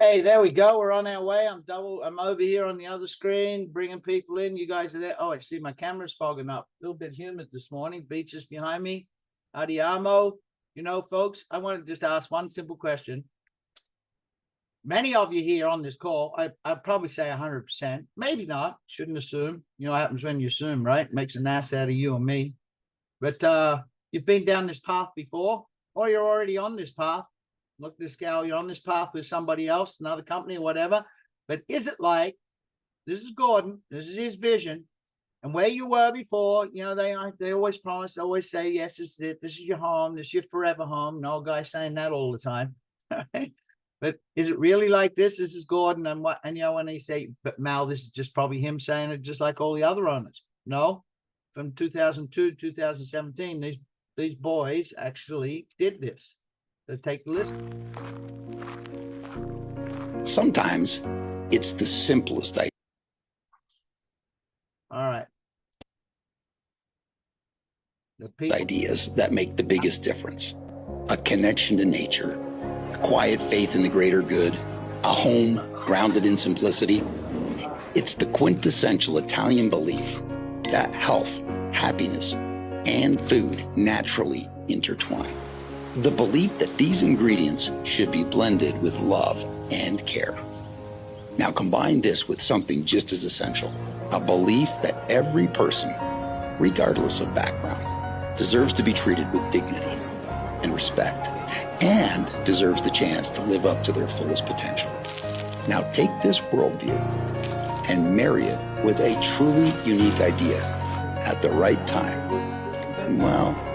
Hey, there we go. We're on our way. I'm over here on the other screen, bringing people in. You guys are there. Oh, I see my camera's fogging up. A little bit humid this morning. Beach is behind me. Oliabo. You know, folks, I want to just ask one simple question. Many of you here on this call, I'd probably say 100%. Maybe not. Shouldn't assume. You know what happens when you assume, right? Makes an ass out of you and me. But you've been down this path before, or you're already on this path. Look, this gal, you're on this path with somebody else, another company or whatever. But is it like, this is Gordon, this is his vision, and where you were before, you know, they always promise, always say, yes, this is it, this is your home, this is your forever home. No guy saying that all the time. But is it really like this? This is Gordon, and what? And you know, when they say, but Mal, this is just probably him saying it, just like all the other owners. No, from 2002 to 2017, these boys actually did this. So take the list. Sometimes it's the simplest idea. All right. Ideas that make the biggest difference. A connection to nature, a quiet faith in the greater good, a home grounded in simplicity. It's the quintessential Italian belief that health, happiness, and food naturally intertwine. The belief that these ingredients should be blended with love and care. Now combine this with something just as essential, a belief that every person, regardless of background, deserves to be treated with dignity and respect, and deserves the chance to live up to their fullest potential. Now take this worldview and marry it with a truly unique idea at the right time. Well,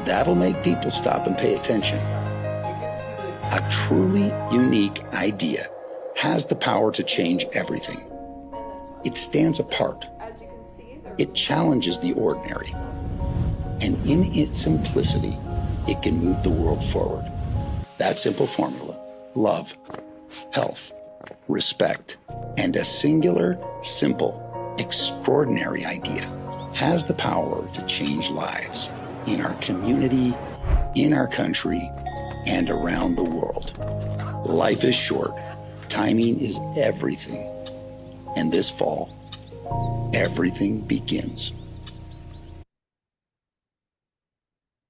that'll make people stop and pay attention. A truly unique idea has the power to change everything. It stands apart. It challenges the ordinary. And in its simplicity, it can move the world forward. That simple formula, love, health, respect, and a singular, simple, extraordinary idea has the power to change lives in our community, in our country, and around the world. Life is short. Timing is everything. And this fall, everything begins.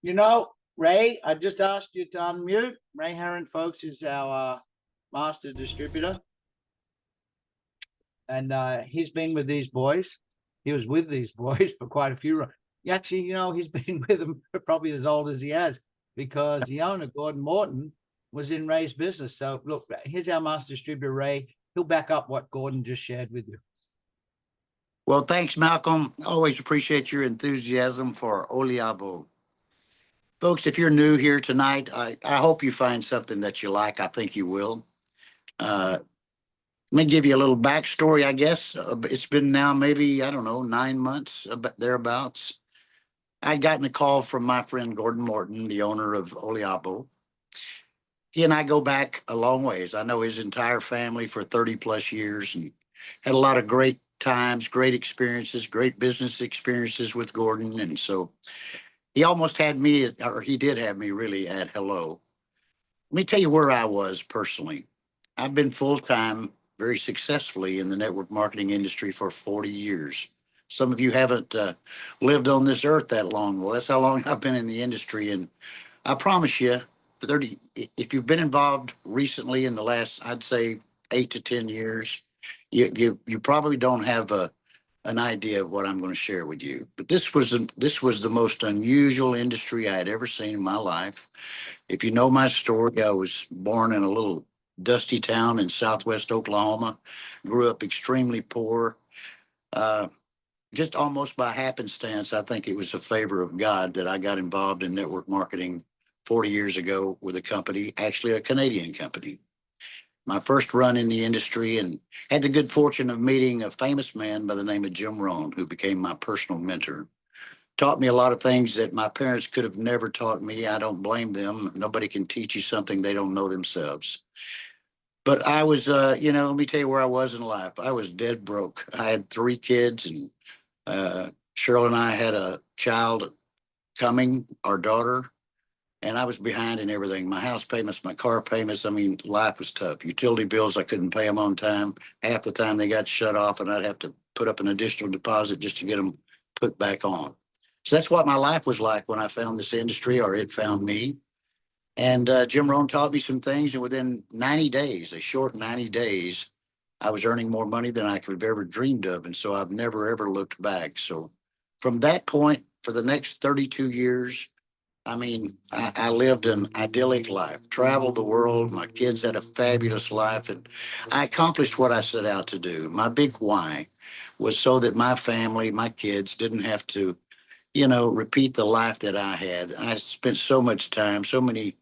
You know, Ray, I just asked you to unmute. Ray Herron, folks, is our master distributor. And he's been with these boys. He was with these boys for quite a few. Actually, you know, he's been with them for probably as old as he has, because the owner, Gordon Morton, was in Ray's business. So look, here's our master distributor, Ray. He'll back up what Gordon just shared with you. Well, thanks, Malcolm. Always appreciate your enthusiasm for Oliabo. Folks, if you're new here tonight, I hope you find something that you like. I think you will. Let me give you a little backstory, I guess. It's been now maybe, 9 months, thereabouts. I'd gotten a call from my friend Gordon Morton, the owner of Oliabo. He and I go back a long ways. I know his entire family for 30 plus years and had a lot of great times, great experiences, great business experiences with Gordon. And so he almost had me, or he did have me really at hello. Let me tell you where I was personally. I've been full-time, very successfully in the network marketing industry for 40 years. Some of you haven't lived on this earth that long. Well, that's how long I've been in the industry. And I promise you, if you've been involved recently in the last, I'd say 8 to 10 years, you probably don't have an idea of what I'm going to share with you. But this was the most unusual industry I had ever seen in my life. If you know my story, I was born in a little dusty town in southwest Oklahoma, grew up extremely poor. Just almost by happenstance, I think it was a favor of God that I got involved in network marketing 40 years ago with a company, actually a Canadian company. My first run in the industry, and had the good fortune of meeting a famous man by the name of Jim Rohn, who became my personal mentor. Taught me a lot of things that my parents could have never taught me. I don't blame them. Nobody can teach you something they don't know themselves. But I was, let me tell you where I was in life. I was dead broke. I had 3 kids, and Cheryl and I had a child coming, our daughter. and I was behind in everything. My house payments, my car payments. I mean, life was tough. Utility bills, I couldn't pay them on time. Half the time they got shut off, and I'd have to put up an additional deposit just to get them put back on. So that's what my life was like when I found this industry, or it found me. And Jim Rohn taught me some things, and within 90 days, a short 90 days, I was earning more money than I could have ever dreamed of. And so I've never, ever looked back. So from that point, for the next 32 years, I mean, I lived an idyllic life, traveled the world. My kids had a fabulous life, and I accomplished what I set out to do. My big why was so that my family, my kids didn't have to, repeat the life that I had. I spent so much time, so many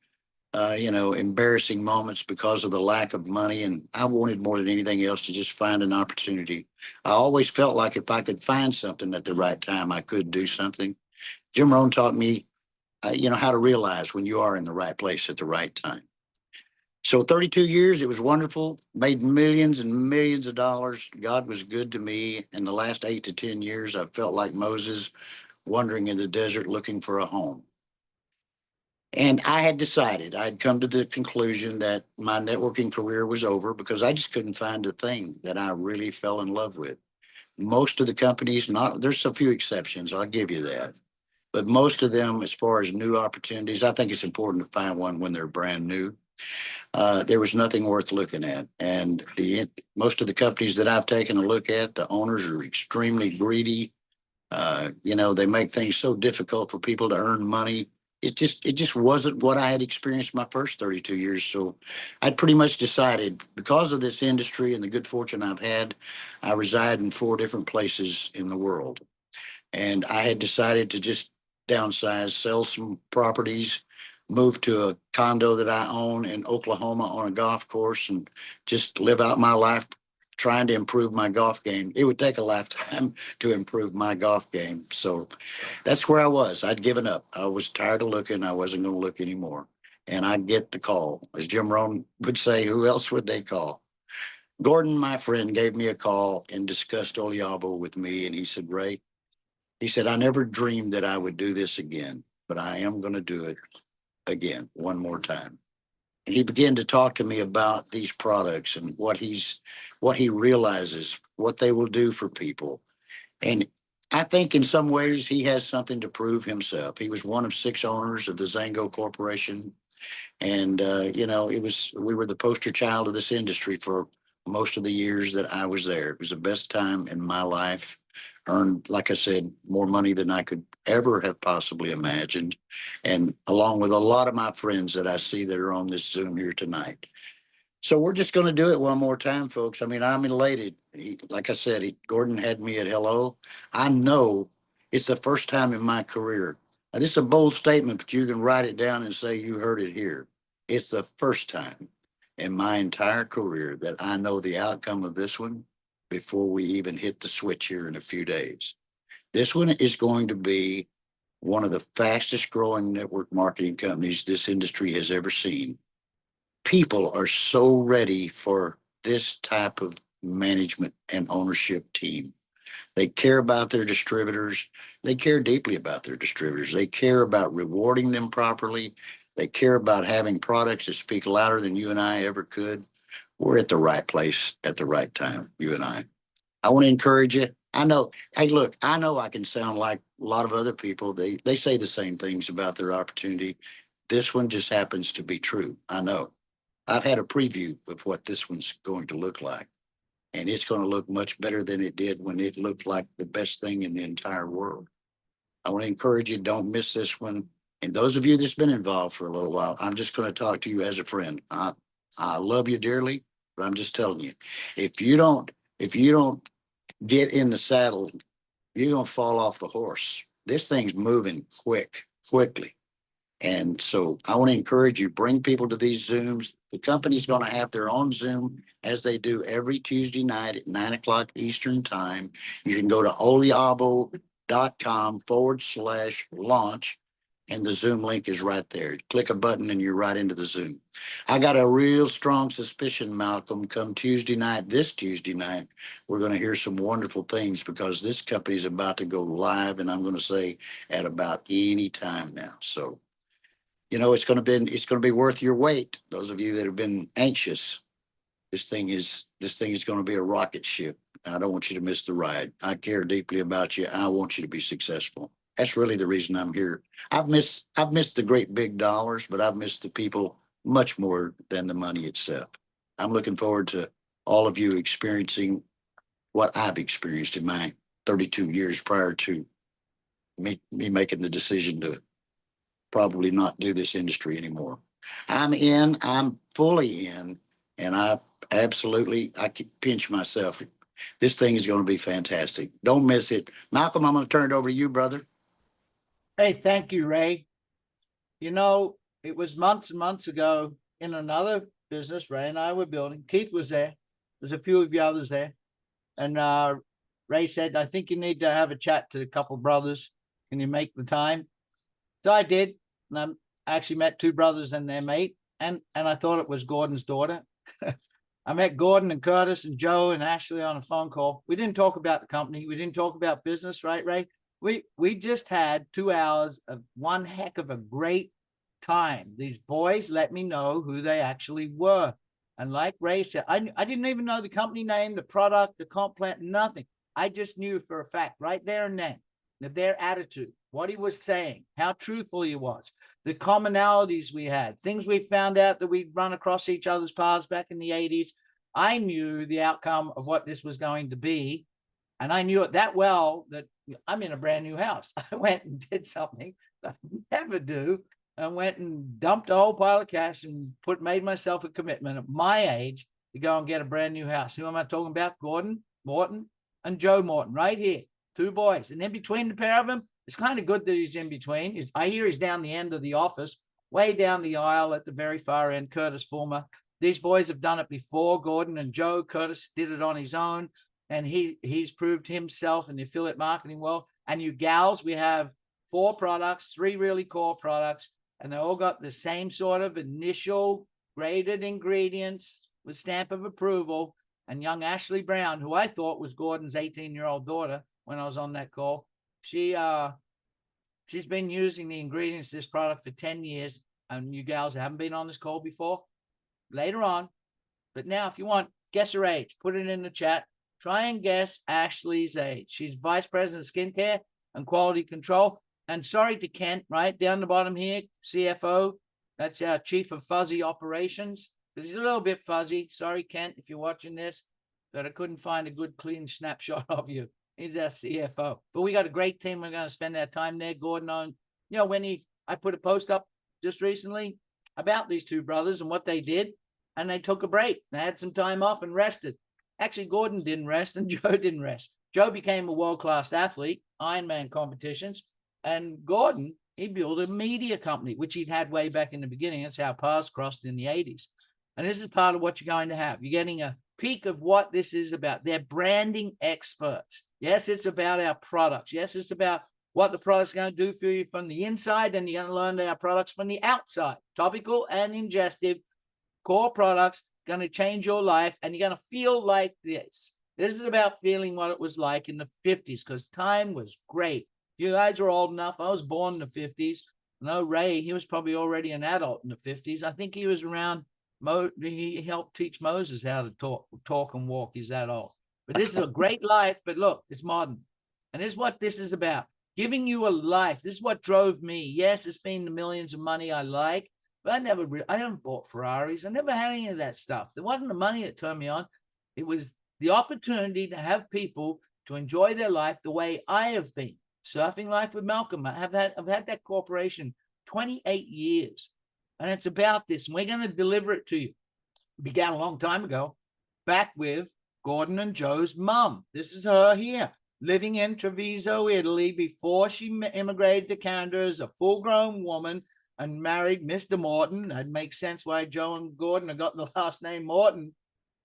embarrassing moments because of the lack of money. And I wanted more than anything else to just find an opportunity. I always felt like if I could find something at the right time, I could do something. Jim Rohn taught me, how to realize when you are in the right place at the right time. So 32 years, it was wonderful, made millions and millions of dollars. God was good to me. In the last 8 to 10 years, I felt like Moses wandering in the desert looking for a home. And I had decided, I'd come to the conclusion that my networking career was over because I just couldn't find a thing that I really fell in love with. Most of the companies, there's a few exceptions, I'll give you that. But most of them, as far as new opportunities, I think it's important to find one when they're brand new. There was nothing worth looking at. And most of the companies that I've taken a look at, the owners are extremely greedy. They make things so difficult for people to earn money. It just wasn't what I had experienced my first 32 years. So I'd pretty much decided, because of this industry and the good fortune I've had, I reside in 4 different places in the world. And I had decided to just downsize, sell some properties, move to a condo that I own in Oklahoma on a golf course, and just live out my life trying to improve my golf game. It would take a lifetime to improve my golf game. So that's where I was. I'd given up. I was tired of looking. I wasn't going to look anymore. And I get the call. As Jim Rohn would say, who else would they call? Gordon, my friend, gave me a call and discussed Oliabo with me. And he said, Ray, he said, I never dreamed that I would do this again, but I am going to do it again one more time. And he began to talk to me about these products and what he realizes, what they will do for people. And I think in some ways he has something to prove himself. He was one of 6 owners of the Zango Corporation. And, we were the poster child of this industry for most of the years that I was there. It was the best time in my life. Earned, like I said, more money than I could ever have possibly imagined. And along with a lot of my friends that I see that are on this Zoom here tonight. So we're just going to do it one more time, folks. I mean, I'm elated. Like I said, Gordon had me at hello. I know it's the first time in my career. Now, this is a bold statement, but you can write it down and say you heard it here. It's the first time in my entire career that I know the outcome of this one before we even hit the switch here in a few days. This one is going to be one of the fastest growing network marketing companies this industry has ever seen. People are so ready for this type of management and ownership team. They care about their distributors. They care deeply about their distributors. They care about rewarding them properly. They care about having products that speak louder than you and I ever could. We're at the right place at the right time, you and I. I want to encourage you. I know, hey, look, I know I can sound like a lot of other people. They say the same things about their opportunity. This one just happens to be true. I know. I've had a preview of what this one's going to look like, and it's going to look much better than it did when it looked like the best thing in the entire world. I want to encourage you, don't miss this one. And those of you that's been involved for a little while, I'm just going to talk to you as a friend. I love you dearly, but I'm just telling you, if you don't get in the saddle, you're going to fall off the horse. This thing's moving quickly. And so I want to encourage you, bring people to these Zooms. The company's going to have their own Zoom as they do every Tuesday night at 9 o'clock Eastern time. You can go to oliabo.com/launch, and the Zoom link is right there. Click a button and you're right into the Zoom. I got a real strong suspicion, Malcolm, come this Tuesday night, we're going to hear some wonderful things because this company is about to go live, and I'm going to say at about any time now. So it's going to be worth your weight. Those of you that have been anxious, this thing is going to be a rocket ship. I don't want you to miss the ride. I care deeply about you. I want you to be successful. That's really the reason I'm here. I've missed the great big dollars, but I've missed the people much more than the money itself. I'm looking forward to all of you experiencing what I've experienced in my 32 years prior to me making the decision to probably not do this industry anymore. I'm fully in, and I can pinch myself. This thing is going to be fantastic. Don't miss it. Malcolm, I'm going to turn it over to you, brother. Hey, thank you, Ray. It was months and months ago in another business Ray and I were building. Keith was there. There's a few of you others there. And Ray said, I think you need to have a chat to a couple of brothers. Can you make the time? So I did. And I actually met two brothers and their mate. And I thought it was Gordon's daughter. I met Gordon and Curtis and Joe and Ashley on a phone call. We didn't talk about the company. We didn't talk about business, right, Ray? We just had 2 hours of one heck of a great time. These boys let me know who they actually were. And like Ray said, I didn't even know the company name, the product, the comp plan, nothing. I just knew for a fact right there and then that their attitude, what he was saying, how truthful he was, the commonalities we had, things we found out that we'd run across each other's paths back in the 80s. I knew the outcome of what this was going to be. And I knew it that well that I'm in a brand new house. I went and did something I never do. I went and dumped a whole pile of cash and made myself a commitment at my age to go and get a brand new house. Who am I talking about? Gordon Morton and Joe Morton, right here. 2 boys. And in between the pair of them, it's kind of good that he's in between. I hear he's down the end of the office, way down the aisle at the very far end, Curtis Fulmer. These boys have done it before, Gordon and Joe. Curtis did it on his own. And he's proved himself in the affiliate marketing world. And you gals, we have 4 products, 3 really core products, and they all got the same sort of initial graded ingredients with stamp of approval. And young Ashley Brown, who I thought was Gordon's 18-year-old daughter when I was on that call, she's been using the ingredients of this product for 10 years. And you gals haven't been on this call before, later on. But now, if you want, guess her age, put it in the chat. Try and guess Ashley's age. She's Vice President of Skincare and Quality Control. And sorry to Kent, right down the bottom here, CFO. That's our Chief of Fuzzy Operations. He's a little bit fuzzy. Sorry, Kent, if you're watching this, that I couldn't find a good clean snapshot of you. He's our CFO. But we got a great team. We're going to spend our time there. Gordon on, I put a post up just recently about these 2 brothers and what they did. And they took a break. They had some time off and rested. Actually, Gordon didn't rest and Joe didn't rest. Joe became a world-class athlete, Ironman competitions. And Gordon, he built a media company, which he'd had way back in the beginning. That's how paths crossed in the 80s. And this is part of what you're going to have. You're getting a peek of what this is about. They're branding experts. Yes, it's about our products. Yes, it's about what the product's going to do for you from the inside, and you're going to learn our products from the outside. Topical and ingestive core products going to change your life, and you're going to feel like this. This is about feeling what it was like in the 50s, because time was great. You guys are old enough. I was born in the 50s. No, Ray, he was probably already an adult in the 50s. I think he was around, he helped teach Moses how to talk and walk. He's that old. But this is a great life, but look, it's modern. And this is what this is about, giving you a life. This is what drove me. Yes, it's been the millions of money I like, but I haven't bought Ferraris. I never had any of that stuff. There wasn't the money that turned me on. It was the opportunity to have people to enjoy their life the way I have been. SurfingLife with Malcolm. I've had that corporation 28 years. And it's about this. And we're going to deliver it to you. It began a long time ago, back with Gordon and Joe's mom. This is her here, living in Treviso, Italy, before she immigrated to Canada as a full-grown woman and married Mr. Morton. That makes sense why Joe and Gordon have got the last name Morton.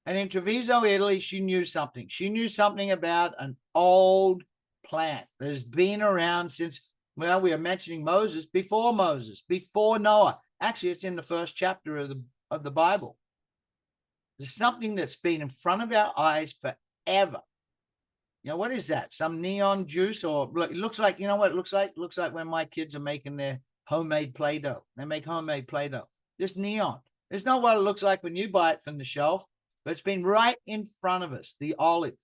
And in Treviso, Italy, she knew something. She knew something about an old plant that has been around since, well, we are mentioning Moses, before Noah. Actually, it's in the first chapter of the Bible. There's something that's been in front of our eyes forever. What is that? Some neon juice, or it looks like, you know what it looks like? It looks like when my kids are making their homemade Play-Doh. They make homemade Play-Doh. This neon. It's not what it looks like when you buy it from the shelf, but it's been right in front of us, the olive.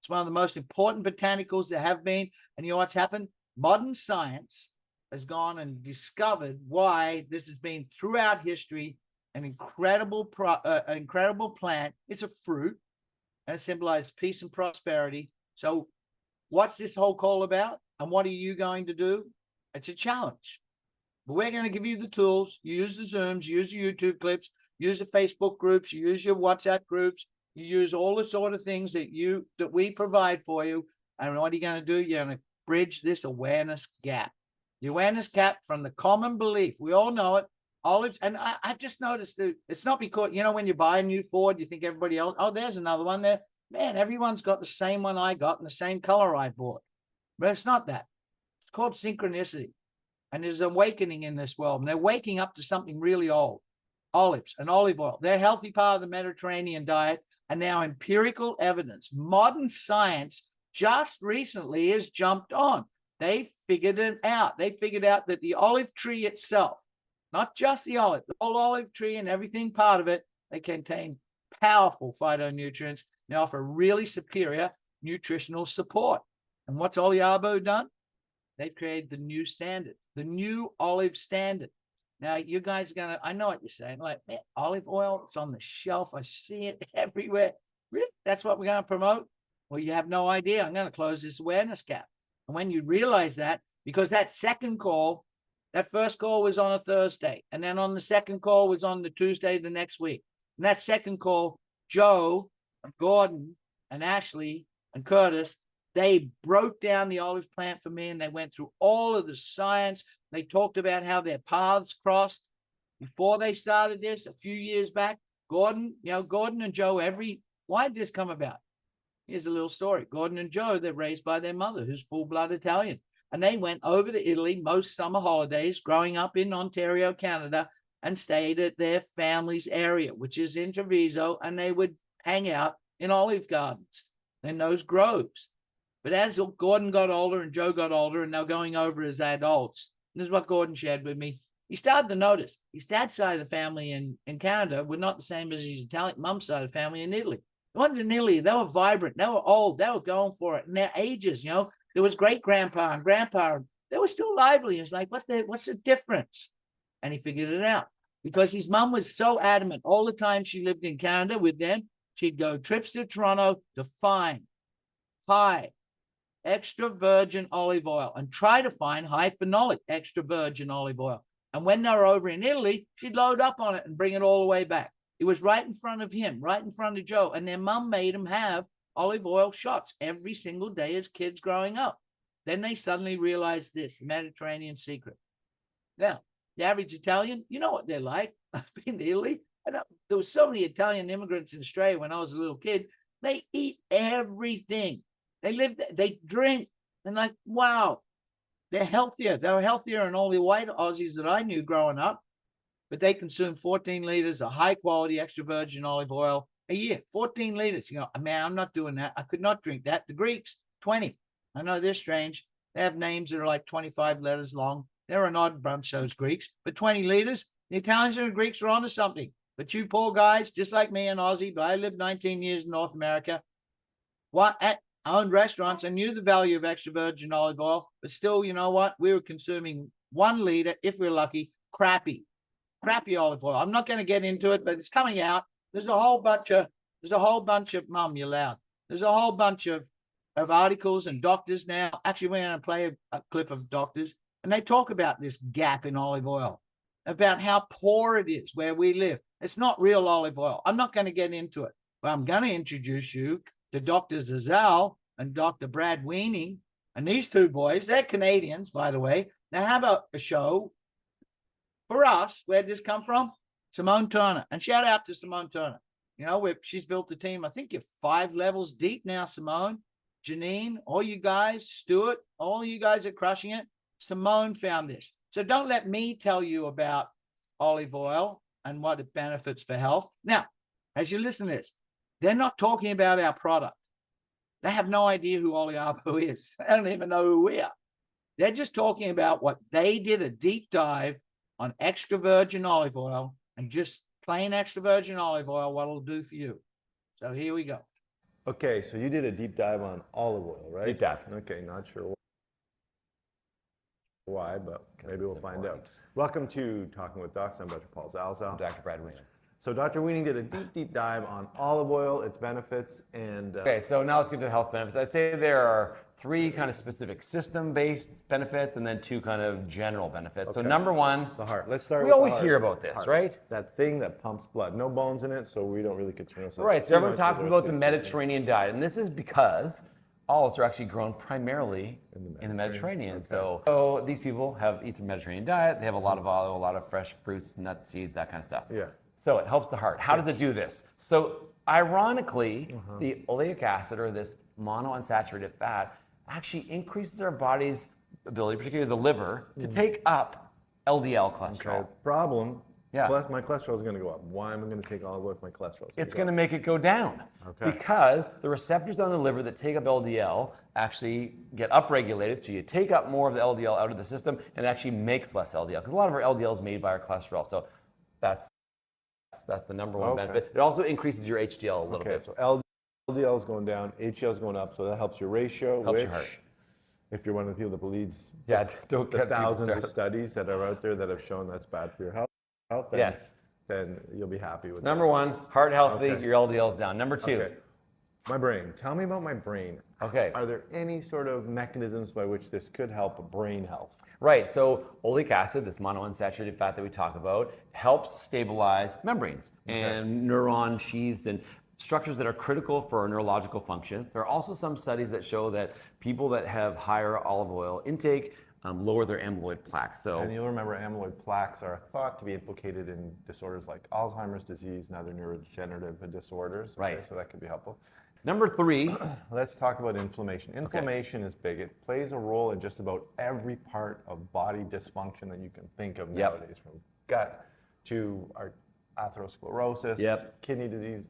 It's one of the most important botanicals there have been. And you know what's happened? Modern science has gone and discovered why this has been throughout history an incredible plant. It's a fruit, and it symbolizes peace and prosperity. So what's this whole call about? And what are you going to do? It's a challenge. But we're going to give you the tools. You use the Zooms, you use the YouTube clips, use the Facebook groups, you use your WhatsApp groups, you use all the sort of things that we provide for you. And what are you going to do? You're going to bridge this awareness gap. The awareness gap from the common belief. We all know it. Olives, and I've just noticed that it's not because, you know, when you buy a new Ford, you think everybody else, oh, there's another one there. Man, everyone's got the same one I got and the same color I bought. But it's not that. It's called synchronicity. And there's an awakening in this world. And they're waking up to something really old. Olives and olive oil. They're a healthy part of the Mediterranean diet. And now empirical evidence, modern science just recently has jumped on. They figured it out. They figured out that the olive tree itself, not just the olive, the whole olive tree and everything part of it, they contain powerful phytonutrients. They offer really superior nutritional support. And what's Oliabo done? They've created the new standard, the new olive standard. Now, you guys are going to, I know what you're saying, like, man, olive oil, it's on the shelf. I see it everywhere. Really? That's what we're going to promote? Well, you have no idea. I'm going to close this awareness gap. And when you realize that, because that second call, that first call was on a Thursday, and then on the second call was on the Tuesday the next week. And that second call, Joe, and Gordon, and Ashley, and Curtis, they broke down the olive plant for me, and they went through all of the science. They talked about how their paths crossed before they started this a few years back. Gordon and Joe, why did this come about? Here's a little story. Gordon and Joe, they're raised by their mother, who's full-blood Italian. And they went over to Italy most summer holidays, growing up in Ontario, Canada, and stayed at their family's area, which is in Treviso, and they would hang out in olive gardens in those groves. But as Gordon got older and Joe got older, and they're going over as adults, this is what Gordon shared with me. He started to notice his dad's side of the family in Canada were not the same as his Italian mom's side of the family in Italy. The ones in Italy, they were vibrant, they were old, they were going for it, and their ages, you know. There was great-grandpa and grandpa. They were still lively. It's like, what's the difference? And he figured it out because his mom was so adamant. All the time she lived in Canada with them, she'd go trips to Toronto to find high extra virgin olive oil and try to find high phenolic extra virgin olive oil. And when they were over in Italy, she'd load up on it and bring it all the way back. It was right in front of him, right in front of Joe. And their mom made him have olive oil shots every single day as kids growing up. Then they suddenly realized this, the Mediterranean secret. Now, the average Italian, you know what they're like. I've been to Italy. There were so many Italian immigrants in Australia when I was a little kid. They eat everything. They live, they drink, and like, wow, they're healthier. They're healthier than all the white Aussies that I knew growing up. But they consume 14 liters of high quality extra virgin olive oil a year. 14 liters. You know, man, I'm not doing that. I could not drink that. The Greeks, 20. I know they're strange. They have names that are like 25 letters long. They're an odd bunch, those Greeks. But 20 liters, the Italians and the Greeks are onto something. But you poor guys, just like me, an Aussie, but I lived 19 years in North America. I owned restaurants and knew the value of extra virgin olive oil. But still, you know what? We were consuming 1 liter, if we're lucky, crappy olive oil. I'm not going to get into it, but it's coming out. There's a whole bunch of Mum, you're loud. There's a whole bunch of articles and doctors now. Actually, we're going to play a clip of doctors, and they talk about this gap in olive oil, about how poor it is where we live. It's not real olive oil. I'm not going to get into it, but I'm going to introduce you to Dr. Zazal and Dr. Brad Weaning. And these two boys, they're Canadians, by the way. They have a show for us. Where'd this come from? Simone Turner. And shout out to Simone Turner. You know, she's built a team. I think you're 5 levels deep now, Simone. Janine, all you guys, Stuart, all you guys are crushing it. Simone found this. So don't let me tell you about olive oil and what it benefits for health. Now, as you listen to this, they're not talking about our product. They have no idea who Oliabo is. They don't even know who we are. They're just talking about what they did a deep dive on extra virgin olive oil and just plain extra virgin olive oil, what it'll do for you. So here we go. Okay, so you did a deep dive on olive oil, right? Deep dive. Okay, not sure why, but maybe we'll find out. Welcome to Talking with Docs. I'm Dr. Paul Zalzal. Dr. Brad Wiener. So Dr. Weaning did a deep dive on olive oil, its benefits, and Okay, so now let's get to health benefits. I'd say there are 3 kind of specific system-based benefits and then 2 kind of general benefits. So Okay. number 1, the heart. Let's start we with the always heart. hear about this, Heart. right? That thing that pumps blood. No bones in it, so we don't really concern ourselves. Right, so too everyone much talks with about the those things. Mediterranean diet, and this is because olives are actually grown primarily in the Mediterranean. Okay. So these people eat the Mediterranean diet, they have a lot of olive, a lot of fresh fruits, nuts, seeds, that kind of stuff. Yeah. So it helps the heart. How does it do this? So ironically, the oleic acid, or this monounsaturated fat, actually increases our body's ability, particularly the liver, to take up LDL cholesterol. Okay. Problem. Yeah. Plus, my cholesterol is going to go up. Why am I going to take olive oil if my cholesterol? It's going to make it go down. Okay. Because the receptors on the liver that take up LDL actually get upregulated, so you take up more of the LDL out of the system, and it actually makes less LDL. Because a lot of our LDL is made by our cholesterol. So that's the number one Okay. benefit. It also increases your HDL a little Okay, bit. so LDL is going down, HDL is going up, so that helps your ratio, Helps your which, heart. if you're one of the people that believes Yeah, don't the get people thousands of started. studies that are out there that have shown that's bad for your health, then, Yes. then you'll be happy with Number that. 1, heart healthy, Okay. your LDL is down. Number 2, Okay. My brain. Tell me about my brain. Okay. Are there any sort of mechanisms by which this could help brain health? Right, so oleic acid, this monounsaturated fat that we talk about, helps stabilize membranes and neuron sheaths and structures that are critical for our neurological function. There are also some studies that show that people that have higher olive oil intake lower their amyloid plaques. So And you'll remember amyloid plaques are thought to be implicated in disorders like Alzheimer's disease and other neurodegenerative disorders. Okay, Right. so that could be helpful. number 3, Let's talk about inflammation. Inflammation is big. It plays a role in just about every part of body dysfunction that you can think of Yep. nowadays, from gut to our atherosclerosis, Yep. kidney disease.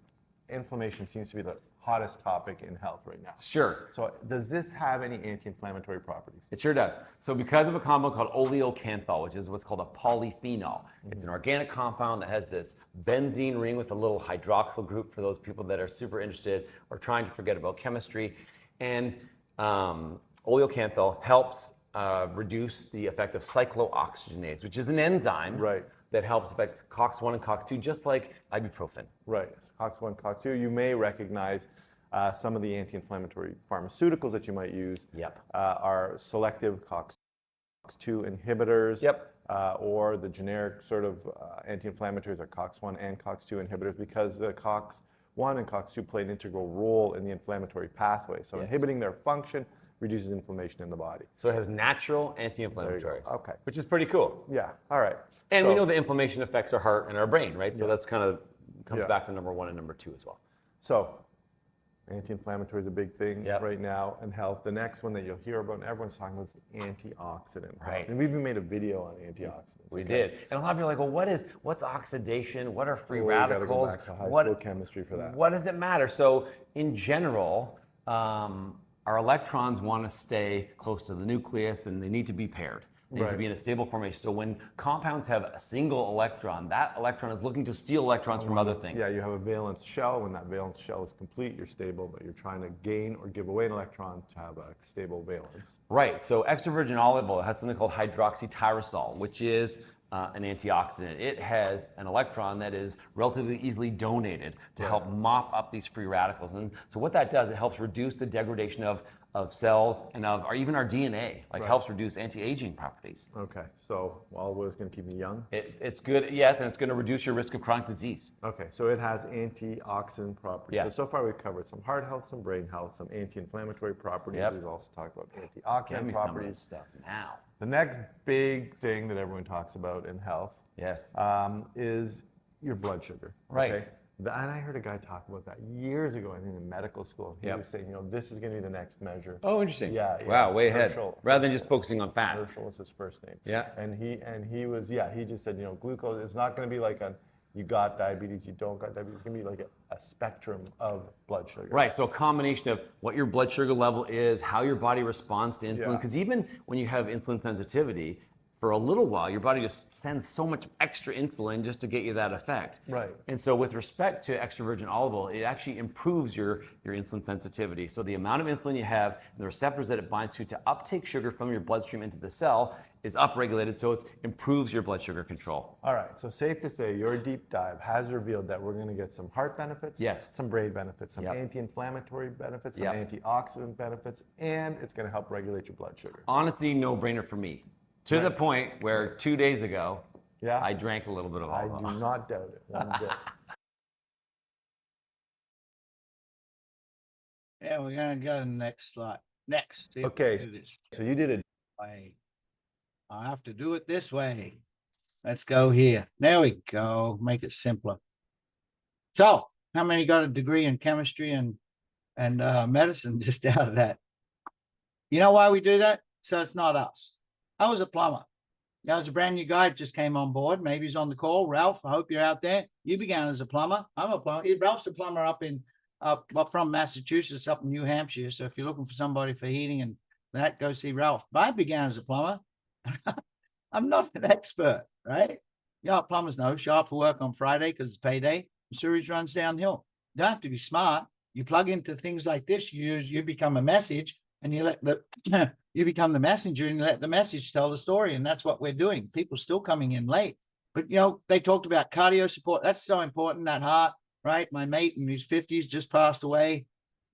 Inflammation seems to be the hottest topic in health right now. sure. So does this have any anti-inflammatory properties? It sure does. So because of a compound called oleocanthal, which is what's called a polyphenol, it's an organic compound that has this benzene ring with a little hydroxyl group for those people that are super interested or trying to forget about chemistry. And oleocanthal helps reduce the effect of cyclooxygenase, which is an enzyme Right. that helps affect COX-1 and COX-2, just like ibuprofen. Right. COX-1, COX-2. You may recognize some of the anti-inflammatory pharmaceuticals that you might use Yep. are selective COX-2 inhibitors. Yep. Or the generic sort of anti-inflammatories are COX-1 and COX-2 inhibitors, because the COX-1 and COX-2 play an integral role in the inflammatory pathway. So Yes. inhibiting their function reduces inflammation in the body. So it has natural There you anti-inflammatories. go. Okay. Which is pretty cool. Yeah. All right. And we So- know that inflammation affects our heart and our brain, right? So that's kind of comes Yeah. back to number 1 and number 2 as well. So, anti-inflammatory is a big thing Yep. right now in health. The next one that you'll hear about, and everyone's talking about, is antioxidant. Right. And we even made a video on antioxidants. We okay? did. And a lot of people are like, well, what's oxidation? What are free Oh, you gotta go radicals? back to high What- school chemistry for that. What does it matter? So in general, our electrons want to stay close to the nucleus and they need to be paired. They need to Right. be in a stable formation. So when compounds have a single electron, that electron is looking to steal electrons from other things. Yeah, you have a valence shell. When that valence shell is complete, you're stable, but you're trying to gain or give away an electron to have a stable valence. Right. So extra virgin olive oil has something called hydroxytyrosol, which is an antioxidant. It has an electron that is relatively easily donated to help mop up these free radicals. And so what that does, it helps reduce the degradation of cells and or even our DNA, like helps reduce anti-aging properties. Okay, so olive oil is going to keep me young. It's good, yes, and it's going to reduce your risk of chronic disease. Okay, so it has antioxidant properties. Yeah. So far we've covered some heart health, some brain health, some anti-inflammatory properties. Yep. We've also talked about Give antioxidant me some of properties. this stuff now. The next big thing that everyone talks about in health Yes. is your blood sugar. Right. Okay? And I heard a guy talk about that years ago, I think in medical school. He Yep. was saying, this is going to be the next measure. Oh, interesting. Yeah, yeah. Wow, way ahead. Herschel. Rather than just focusing on fat. Herschel was his first name. Yeah. And he was, he just said, glucose is not going to be like you got diabetes, you don't got diabetes. It's gonna be like a spectrum of blood sugar. Right, so a combination of what your blood sugar level is, how your body responds to insulin, Yeah. because even when you have insulin sensitivity, for a little while, your body just sends so much extra insulin just to get you that effect. Right. And so with respect to extra virgin olive oil, it actually improves your insulin sensitivity. So the amount of insulin you have and the receptors that it binds to uptake sugar from your bloodstream into the cell is upregulated, so it improves your blood sugar control. All right, so safe to say your deep dive has revealed that we're going to get some heart benefits, Yes. some brain benefits, some Yep. anti-inflammatory benefits, some Yep. antioxidant benefits, and it's going to help regulate your blood sugar. Honestly, no brainer for me. To the point where 2 days ago, Yeah. I drank a little bit of I olive do oil. not doubt it one bit. Yeah, we're gonna go to the next slide. Next. See if we Okay, do this so you did it. way. I have to do it this way. Let's go here. There we go. Make it simpler. So, how many got a degree in chemistry and medicine just out of that? You know why we do that? So it's not us. I was a plumber. There was a brand new guy just came on board. Maybe he's on the call. Ralph, I hope you're out there. You began as a plumber. I'm a plumber. Ralph's a plumber from Massachusetts, up in New Hampshire. So if you're looking for somebody for heating and that, go see Ralph. But I began as a plumber. I'm not an expert, right? Yeah, plumbers know. Show up for work on Friday because it's payday. The sewage runs downhill. You don't have to be smart. You plug into things like this. You become a message, and you let the you become the messenger, and you let the message tell the story. And that's what we're doing. People still coming in late, but they talked about cardio support. That's so important. That heart, right? My mate in his 50s just passed away.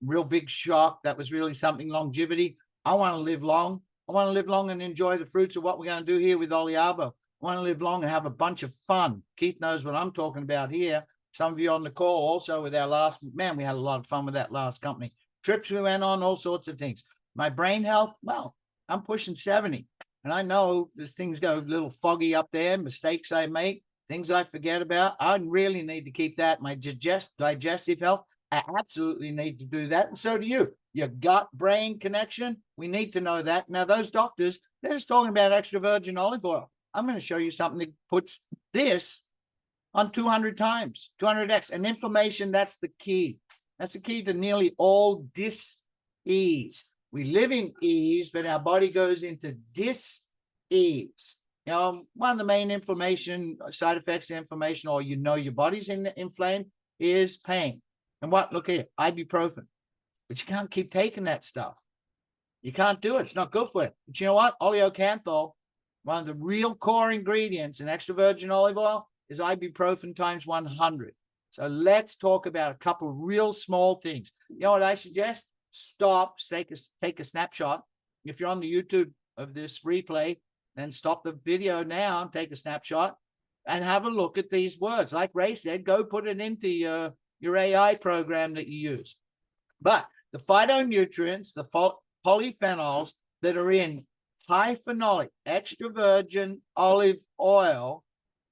Real big shock. That was really something. Longevity. I want to live long. I want to live long and enjoy the fruits of what we're going to do here with Oliabo. I want to live long and have a bunch of fun. Keith knows what I'm talking about here. Some of you on the call also with our last, man, we had a lot of fun with that last company. Trips we went on, all sorts of things. My brain health, well, I'm pushing 70. And I know as things go a little foggy up there, mistakes I make, things I forget about. I really need to keep that. My digestive health, I absolutely need to do that. And so do you. Your gut-brain connection, we need to know that. Now, those doctors, they're just talking about extra virgin olive oil. I'm going to show you something that puts this on 200 times, 200x. And inflammation, that's the key. That's the key to nearly all dis-ease. We live in ease, but our body goes into dis-ease. One of the main inflammation side effects of inflammation, or your body's inflamed, is pain. And what? Look here, ibuprofen. But you can't keep taking that stuff. You can't do it. It's not good for you. But you know what? Oleocanthal, one of the real core ingredients in extra virgin olive oil, is ibuprofen times 100. So let's talk about a couple of real small things. You know what I suggest? Stop, take a snapshot. If you're on the YouTube of this replay, then stop the video now and take a snapshot and have a look at these words. Like Ray said, go put it into your AI program that you use. But the phytonutrients, the polyphenols that are in high phenolic extra virgin olive oil,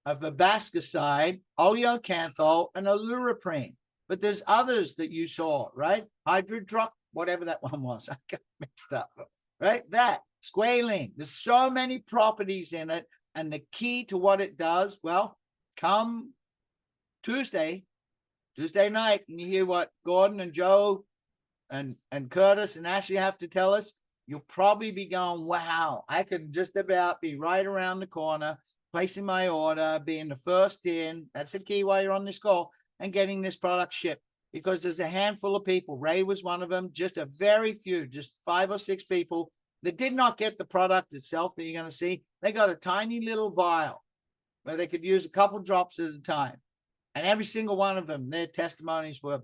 a verbascoside, oleocanthal, and aleuroprene. But there's others that you saw, right? Hydrodroc, whatever that one was. I got mixed up, right? That, squalene. There's so many properties in it. And the key to what it does, well, come Tuesday night, and you hear what Gordon and Joe and Curtis and Ashley have to tell us, you'll probably be going, wow, I could just about be right around the corner, placing my order, being the first in. That's the key while you're on this call, and getting this product shipped. Because there's a handful of people, Ray was one of them, just a very few, just 5 or 6 people that did not get the product itself that you're going to see. They got a tiny little vial where they could use a couple drops at a time. And every single one of them, their testimonies were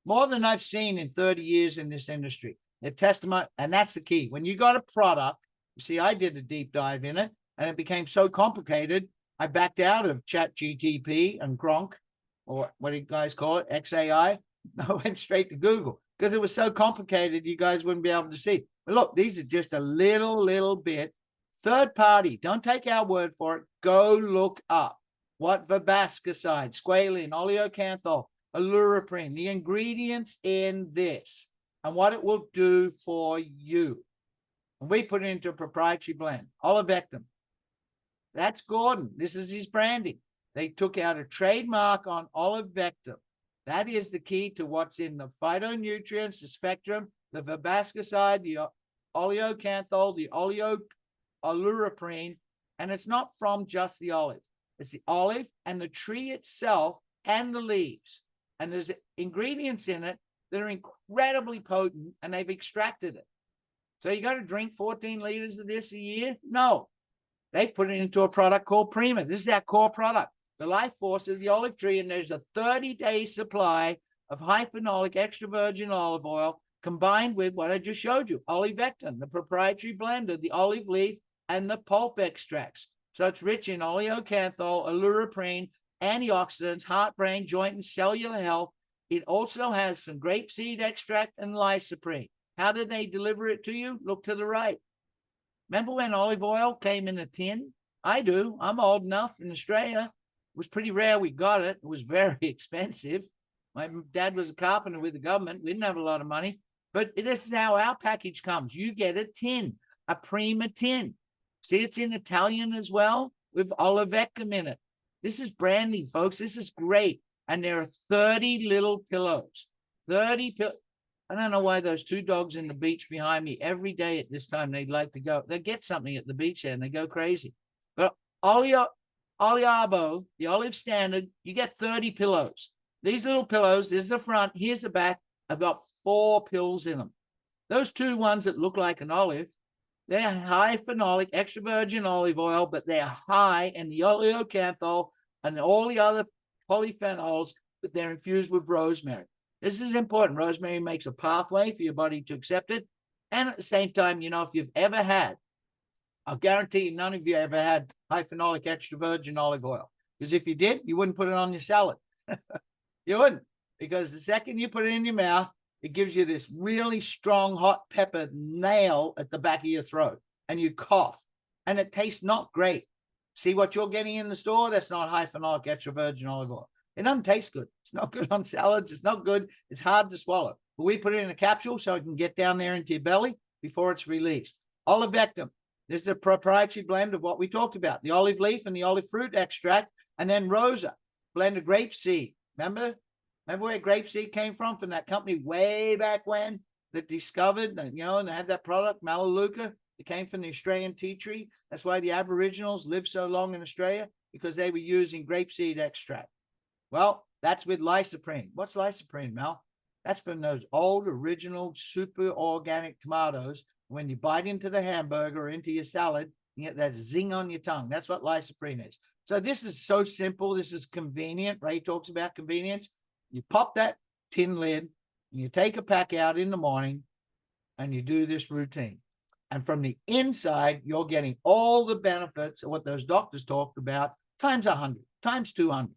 more than I've seen in 30 years in this industry. Their testimony, and that's the key. When you got a product, you see, I did a deep dive in it, and it became so complicated, I backed out of ChatGTP and Gronk, or what do you guys call it, XAI. I went straight to Google because it was so complicated, you guys wouldn't be able to see. But look, these are just a little bit. Third party, don't take our word for it. Go look up what verbascoside, squalene, oleocanthal, aleuroprene, the ingredients in this, and what it will do for you. And we put it into a proprietary blend, olivectin. That's Gordon. This is his branding. They took out a trademark on olivectin. That is the key to what's in the phytonutrients, the spectrum, the verbascicide, the oleocanthal, the oleoleuroprene, and it's not from just the olive. It's the olive and the tree itself and the leaves. And there's ingredients in it that are incredibly potent, and they've extracted it. So you got to drink 14 liters of this a year? No. They've put it into a product called PREMIO. This is our core product, the life force of the olive tree, and there's a 30-day supply of high phenolic extra virgin olive oil combined with what I just showed you, olivectin, the proprietary blend of the olive leaf and the pulp extracts. So it's rich in oleocanthal, oleuroprene, antioxidants, heart, brain, joint, and cellular health. It also has some grapeseed extract and lysoprene. How did they deliver it to you? Look to the right. Remember when olive oil came in a tin? I do. I'm old enough. In Australia, it was pretty rare we got it. It was very expensive. My dad was a carpenter with the government. We didn't have a lot of money. But this is how our package comes. You get a tin, a Prima tin. See, it's in Italian as well with olivectin in it. This is branding, folks. This is great. And there are 30 little pillows. 30 pillows. I don't know why those two dogs in the beach behind me, every day at this time, they'd like to go. They get something at the beach there and they go crazy. But Oliabo, the olive standard, you get 30 pillows. These little pillows, this is the front, here's the back. I've got 4 pills in them. Those two ones that look like an olive, they're high phenolic, extra virgin olive oil, but they're high in the oleocanthal and all the other polyphenols, but they're infused with rosemary. This is important. Rosemary makes a pathway for your body to accept it. And at the same time, you know, if you've ever had, I'll guarantee you none of you ever had high phenolic extra virgin olive oil. Because if you did, you wouldn't put it on your salad. You wouldn't. Because the second you put it in your mouth, it gives you this really strong hot pepper nail at the back of your throat. And you cough. And it tastes not great. See what you're getting in the store? That's not high phenolic extra virgin olive oil. It doesn't taste good. It's not good on salads. It's not good. It's hard to swallow. But we put it in a capsule so it can get down there into your belly before it's released. Olivectin. This is a proprietary blend of what we talked about. The olive leaf and the olive fruit extract. And then Rosa, blend of grapeseed. Remember where grapeseed came from that company way back when that discovered, you know, and they had that product, Melaleuca. It came from the Australian tea tree. That's why the Aboriginals lived so long in Australia, because they were using grapeseed extract. Well, that's with lysoprene. What's lysoprene, Mel? That's from those old original super organic tomatoes. When you bite into the hamburger or into your salad, you get that zing on your tongue. That's what lysoprene is. So this is so simple. This is convenient. Ray talks about convenience. You pop that tin lid, and you take a pack out in the morning, and you do this routine. And from the inside, you're getting all the benefits of what those doctors talked about, times 100, times 200.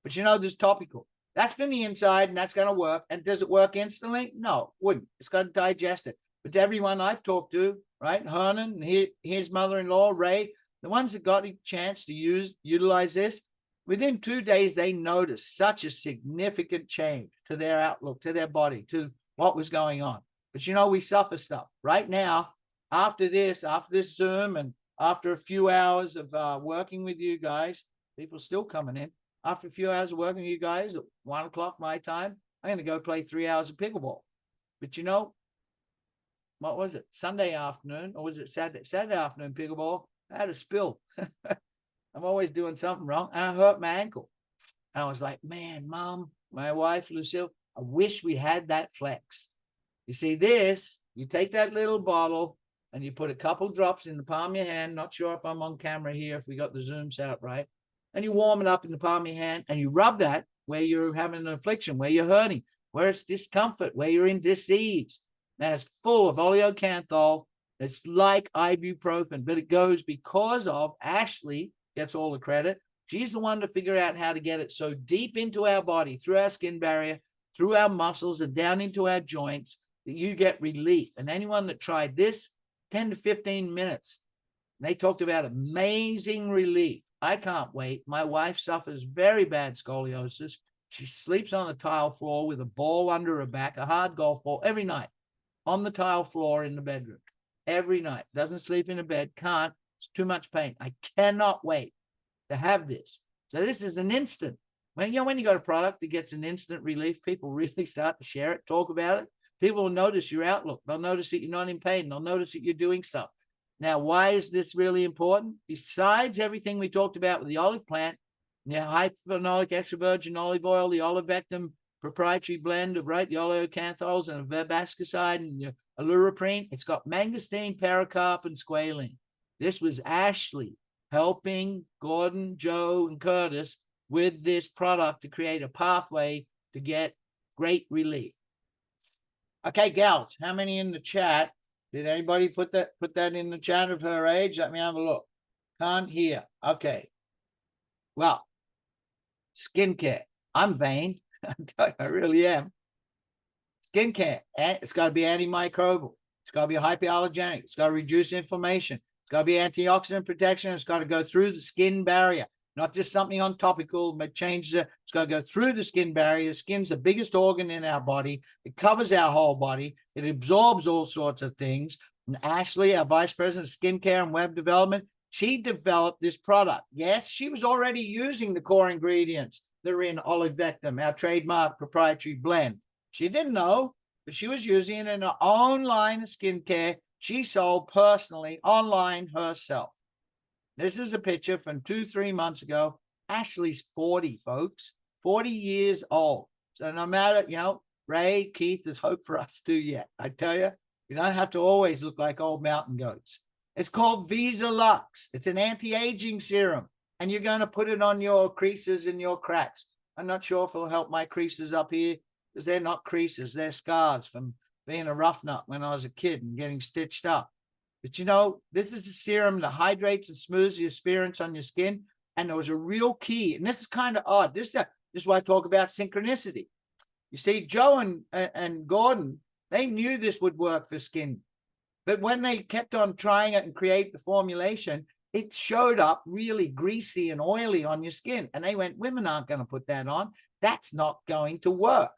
But you know, there's topical. That's from the inside, and that's going to work. And does it work instantly? No, it wouldn't. It's got to digest it. But to everyone I've talked to, right, Herron and his mother-in-law, Ray, the ones that got a chance to utilize this, within 2 days, they noticed such a significant change to their outlook, to their body, to what was going on. But you know, we suffer stuff. Right now, after this Zoom, and after a few hours of working with you guys, people still coming in. After a few hours of working with you guys at 1 o'clock my time, I'm going to go play 3 hours of pickleball. But you know, what was it? Sunday afternoon, or was it Saturday afternoon pickleball? I had a spill. I'm always doing something wrong. And I hurt my ankle. And I was like, man, Mom, my wife, Lucille, I wish we had that flex. You see this, you take that little bottle and you put a couple drops in the palm of your hand. Not sure if I'm on camera here, if we got the zoom set up right. And you warm it up in the palm of your hand and you rub that where you're having an affliction, where you're hurting, where it's discomfort, where you're in disease. Now it's full of oleocanthal. It's like ibuprofen, but it goes because of Ashley gets all the credit. She's the one to figure out how to get it so deep into our body, through our skin barrier, through our muscles and down into our joints, that you get relief. And anyone that tried this, 10 to 15 minutes, they talked about amazing relief. I can't wait. My wife suffers very bad scoliosis. She sleeps on a tile floor with a ball under her back, a hard golf ball, every night on the tile floor in the bedroom. Every night. Doesn't sleep in a bed, can't. It's too much pain. I cannot wait to have this. So this is an instant. When you got a product that gets an instant relief, people really start to share it, talk about it. People will notice your outlook. They'll notice that you're not in pain. They'll notice that you're doing stuff. Now, why is this really important? Besides everything we talked about with the olive plant, high phenolic extra virgin olive oil, the olivectum proprietary blend of the oleocanthols and verbascicide and your aleuroprene, it's got mangosteen, pericarp, and squalene. This was Ashley helping Gordon, Joe, and Curtis with this product to create a pathway to get great relief. Okay, gals, how many in the chat? Did anybody put that in the chat of her age? Let me have a look. Can't hear. Okay. Well, skincare. I'm vain. I really am. Skincare. It's got to be antimicrobial. It's got to be hypoallergenic. It's got to reduce inflammation. It's got to be antioxidant protection. It's got to go through the skin barrier, not just something on topical, but change it's got to go through the skin barrier. The skin's the biggest organ in our body. It covers our whole body. It absorbs all sorts of things. And Ashley, our vice president of skincare and web development, she developed this product. Yes, she was already using the core ingredients that are in olivectum, our trademark proprietary blend. She didn't know, but she was using it in her own line of skincare she sold personally online herself. This is a picture from 2-3 months ago. Ashley's 40, folks, 40 years old. So no matter, Ray, Keith, there's hope for us too yet. I tell you, you don't have to always look like old mountain goats. It's called Visa Lux. It's an anti-aging serum, and you're going to put it on your creases and your cracks. I'm not sure if it'll help my creases up here because they're not creases. They're scars from being a rough nut when I was a kid and getting stitched up. But this is a serum that hydrates and smooths the appearance on your skin. And there was a real key. And this is kind of odd. This is why I talk about synchronicity. You see, Joe and Gordon, they knew this would work for skin. But when they kept on trying it and create the formulation, it showed up really greasy and oily on your skin. And they went, women aren't going to put that on. That's not going to work.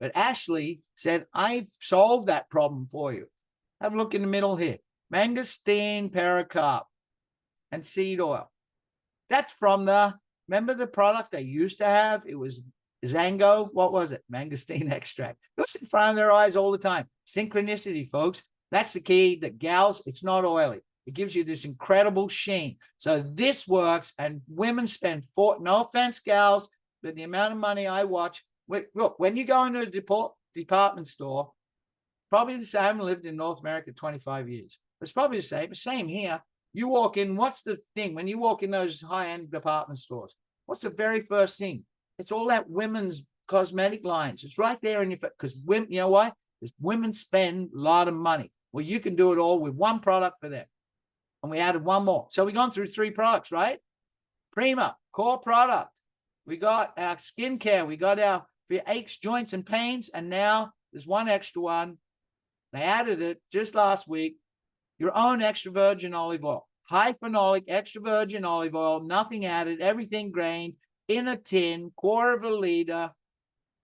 But Ashley said, I've solved that problem for you. Have a look in the middle here. Mangosteen, pericarp, and seed oil. That's from remember the product they used to have? It was Zango. What was it? Mangosteen extract. It was in front of their eyes all the time. Synchronicity, folks. That's the key. That gals, it's not oily. It gives you this incredible sheen. So this works, and women spend no offense, gals, but the amount of money I watch. Look, when you go into a department store, probably the same. I haven't lived in North America 25 years. It's probably the same. The same here. You walk in, what's the thing? When you walk in those high-end department stores, what's the very first thing? It's all that women's cosmetic lines. It's right there in your face. Because women, you know why? Because women spend a lot of money. Well, you can do it all with one product for them. And we added one more. So we've gone through 3 products, right? Prima, core product. We got our skincare. We got our for your aches, joints, and pains. And now there's one extra one. They added it just last week. Your own extra virgin olive oil. High phenolic extra virgin olive oil. Nothing added. Everything grained in a tin, 1/4 liter.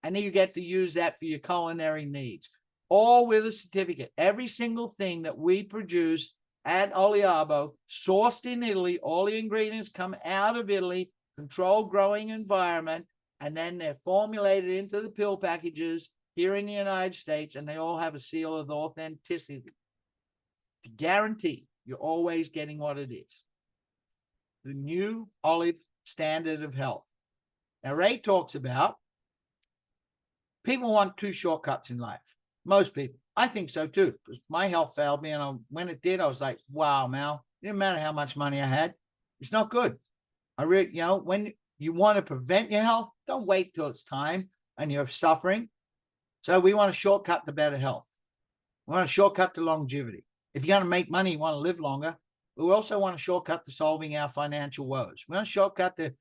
And then you get to use that for your culinary needs. All with a certificate. Every single thing that we produce at Oliabo, sourced in Italy. All the ingredients come out of Italy. Controlled growing environment. And then they're formulated into the pill packages here in the United States, and they all have a seal of authenticity to guarantee you're always getting what it is. The new olive standard of health. Now, Ray talks about people want 2 shortcuts in life. Most people. I think so too, because my health failed me, and when it did, I was like, wow, Mal, it didn't matter how much money I had. It's not good. When you want to prevent your health, don't wait till it's time and you're suffering. So we want a shortcut to better health. We want a shortcut to longevity. If you're going to make money, you want to live longer. But we also want a shortcut to solving our financial woes. We want a shortcut to,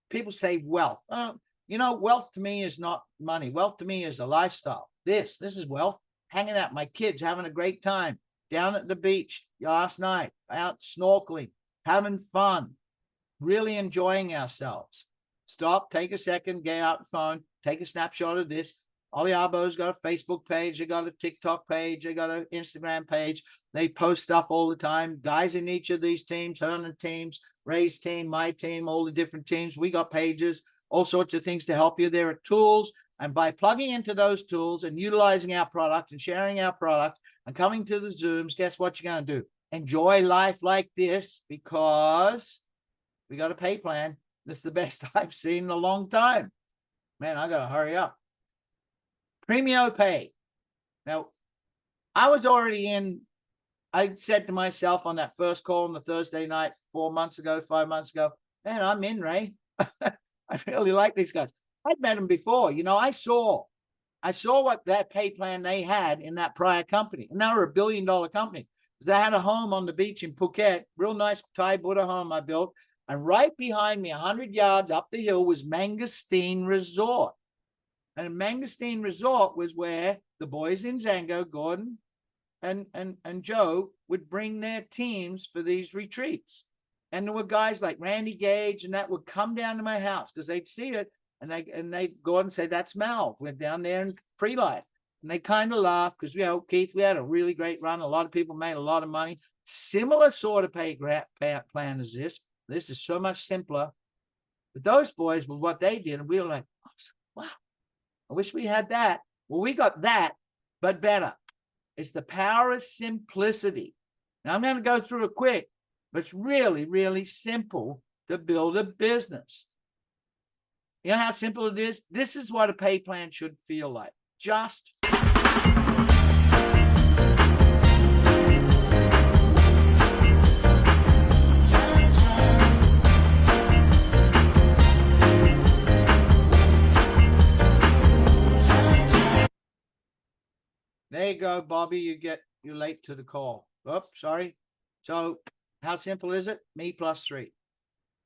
people say wealth. Wealth to me is not money. Wealth to me is a lifestyle. This is wealth. Hanging out, my kids having a great time down at the beach last night, out snorkeling, having fun, really enjoying ourselves. Stop, take a second, get out the phone, take a snapshot of this. Oliabo's got a Facebook page, they got a TikTok page, they got an Instagram page. They post stuff all the time. Guys in each of these teams, Herron teams, Ray's team, my team, all the different teams. We got pages, all sorts of things to help you. There are tools. And by plugging into those tools and utilizing our product and sharing our product and coming to the Zooms, guess what you're going to do? Enjoy life like this, because we got a pay plan. This is the best I've seen in a long time. Man, I got to hurry up. PREMIO Pay. Now, I was already in. I said to myself on that first call on the Thursday night, 4 months ago, 5 months ago, man, I'm in, Ray. I really like these guys. I'd met them before. You know, I saw what that pay plan they had in that prior company. And they were $1 billion company. They had a home on the beach in Phuket, real nice Thai Buddha home I built. And right behind me, 100 yards up the hill, was Mangosteen Resort. And Mangosteen Resort was where the boys in Zango, Gordon and Joe, would bring their teams for these retreats. And there were guys like Randy Gage and that would come down to my house because they'd see it. And they'd go and say, that's Mal. We're down there in Free Life. And they kind of laugh because, you know, Keith, we had a really great run. A lot of people made a lot of money. Similar sort of pay plan as this. This is so much simpler. But those boys, with what they did, and we were like, wow, I wish we had that. Well, we got that, but better. It's the power of simplicity. Now, I'm going to go through it quick, but it's really, really simple to build a business. You know how simple it is? This is what a pay plan should feel like. Just there you go, Bobby. You're late to the call. Oops, sorry. So how simple is it? Me plus 3.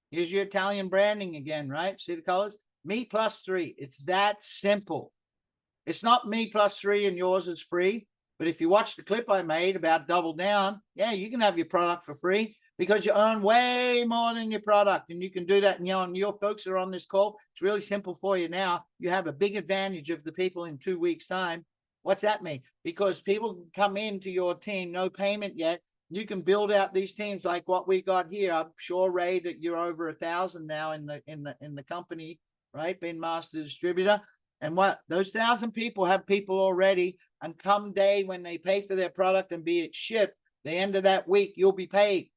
Here's your Italian branding again, right? See the colors? Me plus 3. It's that simple. It's not me plus 3 and yours is free. But if you watch the clip I made about Double Down, yeah, you can have your product for free because you earn way more than your product. And you can do that. And, you know, and your folks are on this call. It's really simple for you now. You have a big advantage of the people in 2 weeks' time. What's that mean? Because people can come into your team, no payment yet. You can build out these teams like what we got here. I'm sure, Ray, that you're over 1,000 now in the company, right? Being master distributor. And what those 1,000 people have people already. And come day when they pay for their product and be it shipped, the end of that week, you'll be paid.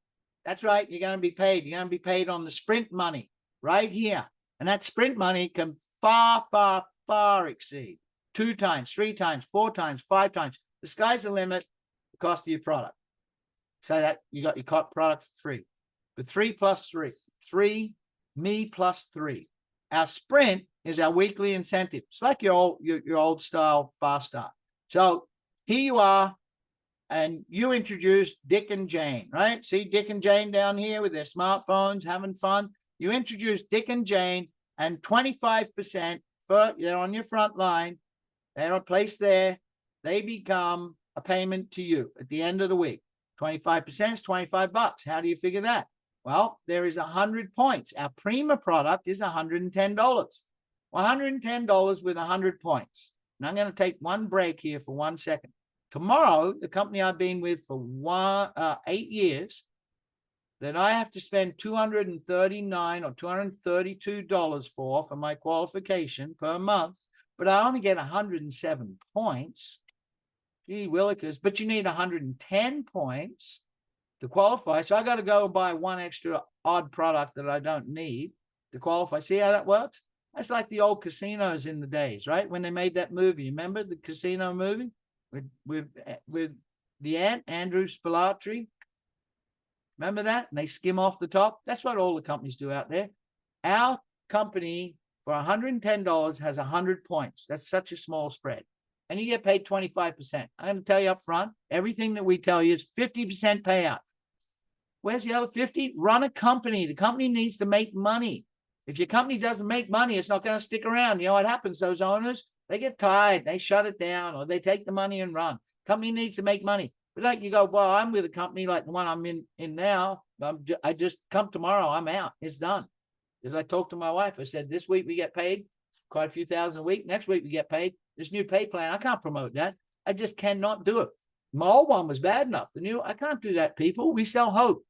That's right. You're going to be paid. You're going to be paid on the sprint money right here. And that sprint money can far, far, far exceed 2 times, 3 times, 4 times, 5 times. The sky's the limit, the cost of your product. So that you got your product for free. But 3 plus 3, 3, me plus 3. Our sprint is our weekly incentive. It's like your old style fast start. So here you are, and you introduced Dick and Jane, right? See Dick and Jane down here with their smartphones having fun. You introduce Dick and Jane, and 25% they're on your front line. They're placed there. They become a payment to you at the end of the week. 25% is $25. How do you figure that? Well, there is 100 points. Our Prima product is $110. $110 with 100 points. And I'm going to take one break here for 1 second. Tomorrow, the company I've been with for 8 years, that I have to spend $239 or $232 for my qualification per month, but I only get 107 points. Gee willikers, but you need 110 points to qualify. So I got to go buy one extra odd product that I don't need to qualify. See how that works? That's like the old casinos in the days, right? When they made that movie. Remember the casino movie with the ant, Andrew Spilatry? Remember that? And they skim off the top. That's what all the companies do out there. Our company for $110 has 100 points. That's such a small spread. And you get paid 25%. I'm going to tell you up front, everything that we tell you is 50% payout. Where's the other 50? Run a company. The company needs to make money. If your company doesn't make money, it's not going to stick around. You know what happens? Those owners, they get tired. They shut it down or they take the money and run. Company needs to make money. But like you go, well, I'm with a company like the one I'm in now. I just come tomorrow. I'm out. It's done. As I talked to my wife, I said, this week we get paid quite a few thousand a week. Next week we get paid this new pay plan, I can't promote that. I just cannot do it. My old one was bad enough. The new, I can't do that, people. We sell hope.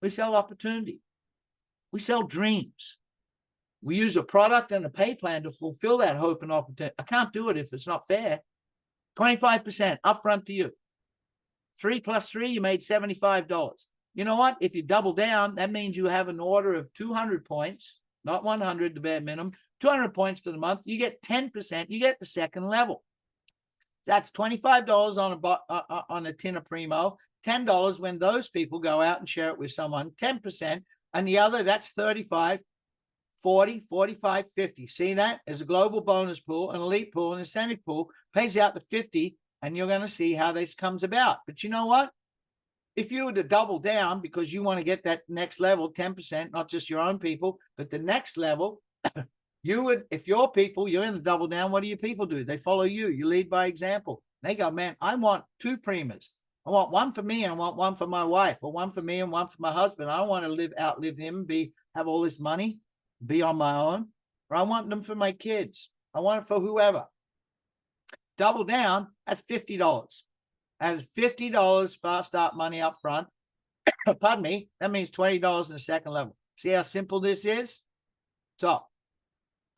We sell opportunity. We sell dreams. We use a product and a pay plan to fulfill that hope and opportunity. I can't do it if it's not fair. 25% upfront to you. 3 plus 3, you made $75. You know what? If you double down, that means you have an order of 200 points, not 100, the bare minimum, 200 points for the month. You get 10%. You get the second level. That's $25 on a tin of Primo, $10 when those people go out and share it with someone, 10%, and the other, that's 35, 40, 45, 50. See that? There's a global bonus pool, an elite pool, an incentive pool, pays out to 50, and you're going to see how this comes about. But you know what? If you were to double down because you want to get that next level, 10%, not just your own people, but the next level, you would, if your people, you're in the double down, what do your people do? They follow you. You lead by example. They go, man, I want 2 Primas. I want one for me and I want one for my wife, or one for me and one for my husband. I don't want to outlive him, have all this money, be on my own. Or I want them for my kids. I want it for whoever. Double down, that's $50. That's $50 fast start money up front. Pardon me. That means $20 in the second level. See how simple this is? So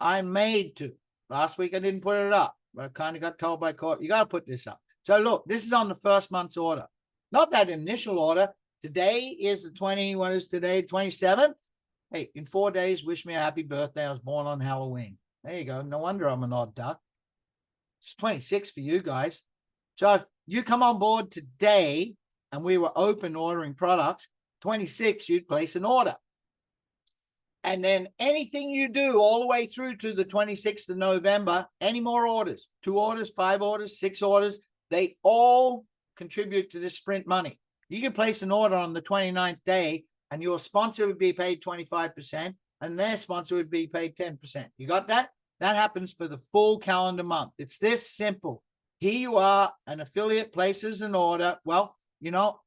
I made to. Last week I didn't put it up. I kind of got told by court, you got to put this up. So look, this is on the first month's order. Not that initial order. Today is the 20, what is today? 27th? Hey, in 4 days, wish me a happy birthday. I was born on Halloween. There you go. No wonder I'm an odd duck. It's 26 for you guys. So if you come on board today and we were open ordering products, 26, you'd place an order. And then anything you do all the way through to the 26th of November, any more orders, 2 orders, 5 orders, 6 orders, they all contribute to this sprint money. You can place an order on the 29th day and your sponsor would be paid 25% and their sponsor would be paid 10%. You got that? That happens for the full calendar month. It's this simple. Here you are, an affiliate places an order. Well, you know,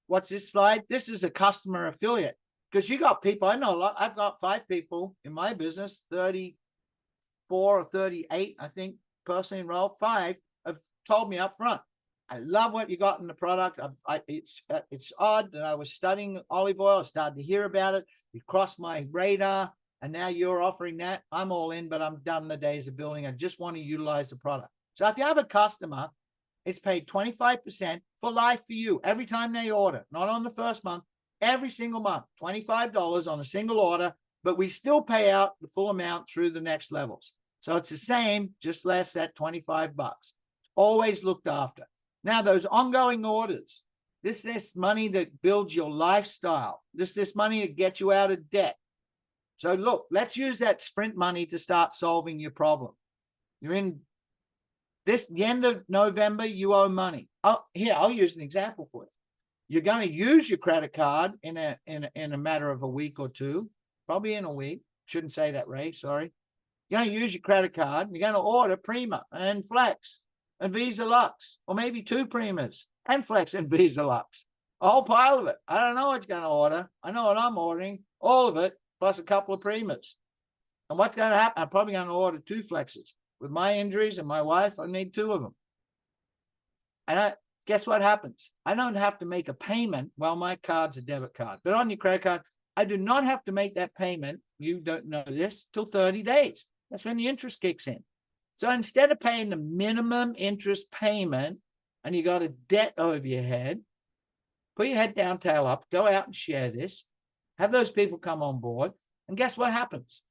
what's this slide? This is a customer affiliate. Because you got people, I know a lot. I've got 5 people in my business, 34 or 38, I think, personally enrolled. 5 have told me up front, I love what you got in the product. It's odd that I was studying olive oil. I started to hear about it. It crossed my radar, and now you're offering that. I'm all in, but I'm done the days of building. I just want to utilize the product. So if you have a customer, it's paid 25% for life for you every time they order, not on the first month. Every single month, $25 on a single order, but we still pay out the full amount through the next levels. So it's the same, just less at $25. Always looked after. Now, those ongoing orders, this money that builds your lifestyle, this money that gets you out of debt. So look, let's use that sprint money to start solving your problem. You're in the end of November, you owe money. Oh, here, I'll use an example for you. You're going to use your credit card in a matter of a week or 2, probably in a week. Shouldn't say that, Ray. Sorry. You're going to use your credit card. And you're going to order Prima and Flex and Visa Lux, or maybe 2 Primas and Flex and Visa Lux. A whole pile of it. I don't know what you're going to order. I know what I'm ordering. All of it, plus a couple of Primas. And what's going to happen? I'm probably going to order 2 Flexes. With my injuries and my wife, I need 2 of them. And guess what happens? I don't have to make a payment. Well, my card's a debit card. But on your credit card, I do not have to make that payment. You don't know this till 30 days. That's when the interest kicks in. So instead of paying the minimum interest payment and you got a debt over your head, put your head down, tail up, go out and share this, have those people come on board. And guess what happens?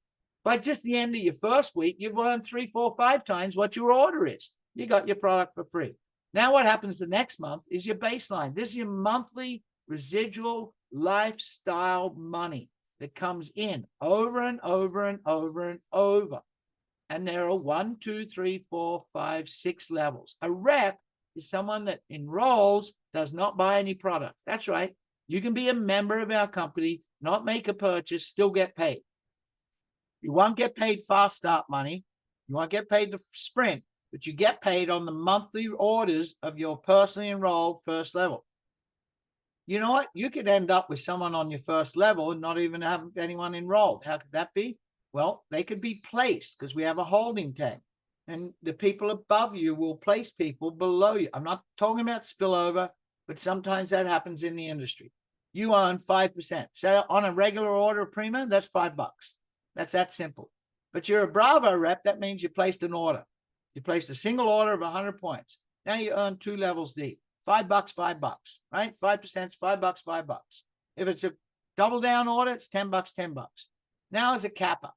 By just the end of your first week, you've learned 3, 4, 5 times what your order is. You got your product for free. Now what happens the next month is your baseline. This is your monthly residual lifestyle money that comes in over and over and over and over. And there are 1, 2, 3, 4, 5, 6 levels. A rep is someone that enrolls, does not buy any product. That's right. You can be a member of our company, not make a purchase, still get paid. You won't get paid fast start money. You won't get paid the sprint. But you get paid on the monthly orders of your personally enrolled first level. You know what? You could end up with someone on your first level and not even have anyone enrolled. How could that be? Well, they could be placed because we have a holding tank. And the people above you will place people below you. I'm not talking about spillover, but sometimes that happens in the industry. You earn 5%. So on a regular order of PREMIO, that's $5. That's that simple. But you're a Bravo rep, that means you placed an order. You placed a single order of 100 points. Now you earn 2 levels deep. $5, $5, right? 5% is $5, $5. If it's a double down order, it's $10, $10. Now as a kappa,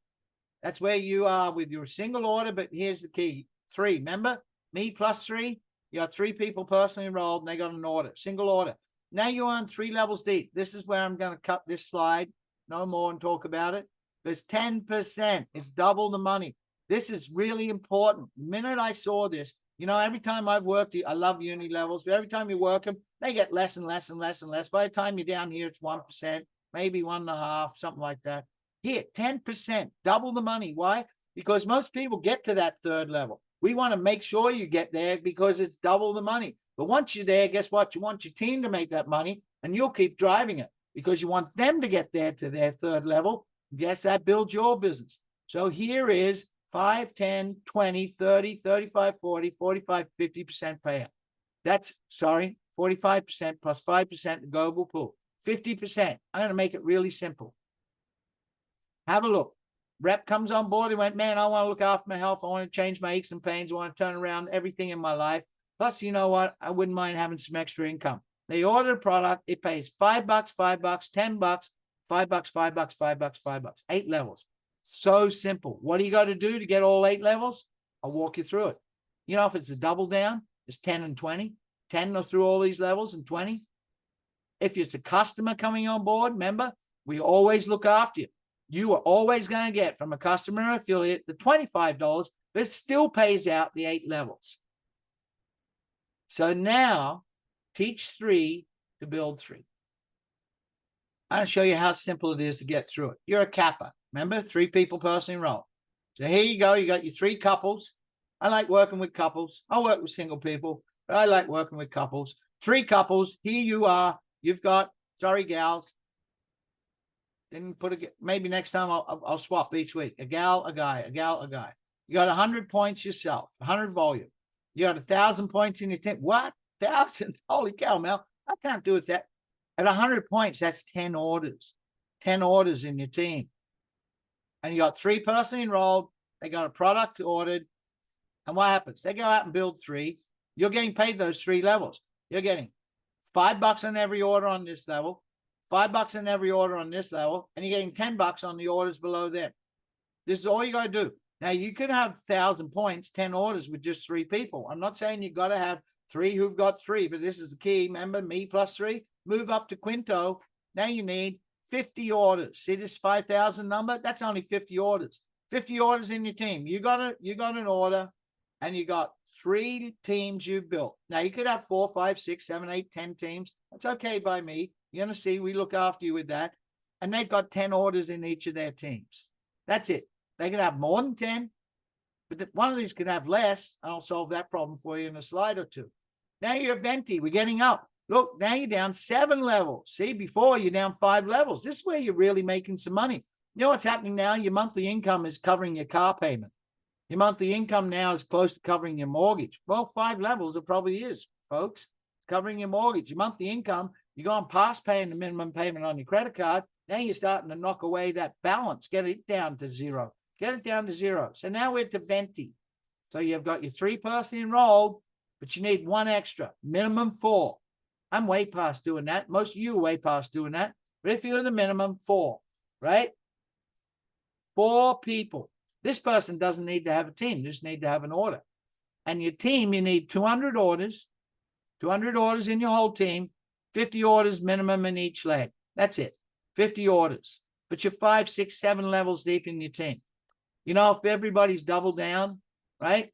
that's where you are with your single order, but here's the key. 3, remember? Me plus 3, you got 3 people personally enrolled and they got an order, single order. Now you earn 3 levels deep. This is where I'm going to cut this slide, no more, and talk about it. There's 10%. It's double the money. This is really important. The minute I saw this, every time I've worked, I love uni levels, but every time you work them, they get less and less and less and less. By the time you're down here, it's 1%, maybe 1.5%, something like that. Here, 10%, double the money. Why? Because most people get to that 3rd level. We want to make sure you get there because it's double the money. But once you're there, guess what? You want your team to make that money, and you'll keep driving it because you want them to get there to their 3rd level. Yes, that builds your business. So here is 5, 10, 20, 30, 35, 40, 45, 50% payout. That's, 45% plus 5% global pool. 50%. I'm going to make it really simple. Have a look. Rep comes on board and went, man, I want to look after my health. I want to change my aches and pains. I want to turn around everything in my life. Plus, you know what? I wouldn't mind having some extra income. They order a product. It pays $5, $5, $10, $5, $5, $5, $5, 8 levels. So simple. What do you got to do to get all 8 levels? I'll walk you through it. If it's a double down, it's 10 and 20. 10 through all these levels and 20. If it's a customer coming on board, remember, we always look after you. You are always going to get from a customer affiliate the $25, but it still pays out the 8 levels. So now teach 3 to build 3. I'm going to show you how simple it is to get through it. You're a kappa. Remember, 3 people personally enrolled. So here you go. You got your 3 couples. I like working with couples. I work with single people, but I like working with couples. 3 couples. Here you are. You've got, sorry, gals. Didn't put maybe next time I'll swap each week. A gal, a guy, a gal, a guy. You got 100 points yourself, 100 volume. You got 1,000 points in your team. What? 1,000? Holy cow, Mel. I can't do it that. At 100 points, that's 10 orders. 10 orders in your team. And you got 3 personally enrolled. They got a product ordered. And what happens? They go out and build 3. You're getting paid those 3 levels. You're getting $5 on every order on this level, $5 on every order on this level, and you're getting $10 on the orders below them. This is all you got to do. Now, you could have 1,000 points, 10 orders with just 3 people. I'm not saying you got to have 3 who've got 3, but this is the key. Remember, me plus 3, move up to Quinto. Now you need 50 orders. See this 5,000 number? That's only 50 orders. 50 orders in your team. You got an order, and you got 3 teams you built. Now, you could have 4, 5, 6, 7, 8, 10 teams. That's okay by me. You're going to see we look after you with that. And they've got 10 orders in each of their teams. That's it. They can have more than 10, but one of these can have less. I'll solve that problem for you in a slide or 2. Now you're venti. We're getting up. Look, now you're down 7 levels. See, before you're down 5 levels. This is where you're really making some money. You know what's happening now? Your monthly income is covering your car payment. Your monthly income now is close to covering your mortgage. Well, 5 levels it probably is, folks. Covering your mortgage. Your monthly income, you're going past paying the minimum payment on your credit card. Now you're starting to knock away that balance. Get it down to 0. Get it down to 0. So now we're to venti. So you've got your 3 person enrolled, but you need 1 extra, minimum 4. I'm way past doing that. Most of you are way past doing that. But if you're the minimum 4, right? 4 people. This person doesn't need to have a team. You just need to have an order. And your team, you need 200 orders. 200 orders in your whole team. 50 orders minimum in each leg. That's it. 50 orders. But you're 5, 6, 7 levels deep in your team. If everybody's double down, right?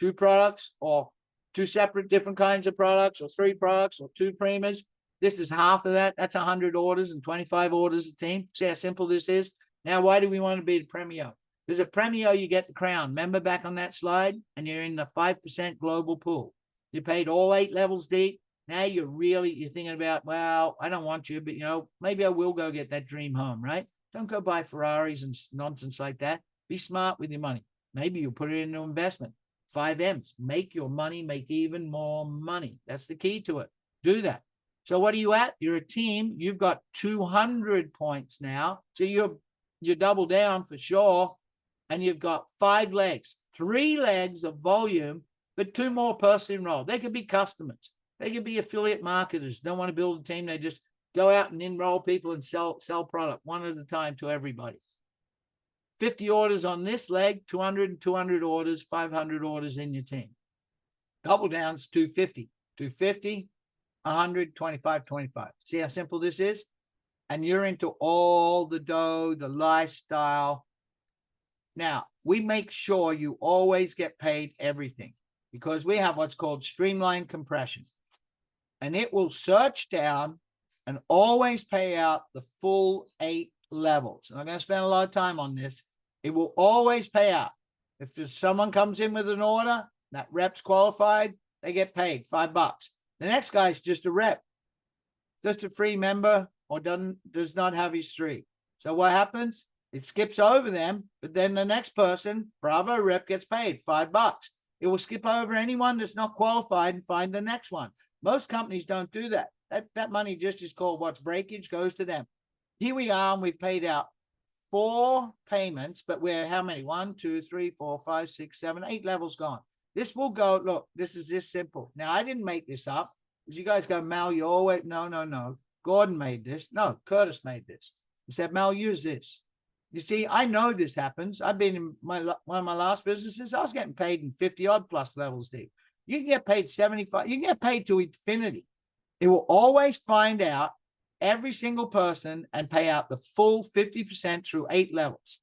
2 products or 2 separate different kinds of products or 3 products or 2 premiums. This is half of that. That's 100 orders and 25 orders a team. See how simple this is? Now, why do we want to be the PREMIO? Because at PREMIO, you get the crown. Remember back on that slide? And you're in the 5% global pool. You paid all 8 levels deep. Now you're thinking about, well, I don't want you, but maybe I will go get that dream home, right? Don't go buy Ferraris and nonsense like that. Be smart with your money. Maybe you put it into investment. 5 M's. Make your money, make even more money. That's the key to it. Do that. So what are you at? You're a team. You've got 200 points now. So you're double down for sure. And you've got 5 legs, 3 legs of volume, but 2 more person enrolled. They could be customers. They could be affiliate marketers. Don't want to build a team. They just go out and enroll people and sell product one at a time to everybody. 50 orders on this leg, 200 and 200 orders, 500 orders in your team. Double downs, 250, 250, 100, 25, 25. See how simple this is? And you're into all the dough, the lifestyle. Now, we make sure you always get paid everything because we have what's called streamlined compression. And it will search down and always pay out the full 8 levels. And I'm going to spend a lot of time on this. It will always pay out. If someone comes in with an order, that rep's qualified, they get paid $5. The next guy's just a rep, just a free member or does not have his 3. So what happens? It skips over them, but then the next person, Bravo rep, gets paid $5. It will skip over anyone that's not qualified and find the next one. Most companies don't do that. That money just is called what's breakage, goes to them. Here we are, and we've paid out 4 payments, but we're how many? 1, 2, 3, 4, 5, 6, 7, 8 levels gone. This will go, look, this is this simple. Now, I didn't make this up. Because you guys go, Mal, you always, no. Gordon made this. No, Curtis made this. He said, Mal, use this. You see, I know this happens. I've been in one of my last businesses. I was getting paid in 50 odd plus levels deep. You can get paid 75. You can get paid to infinity. It will always find out every single person and pay out the full 50% through 8 levels.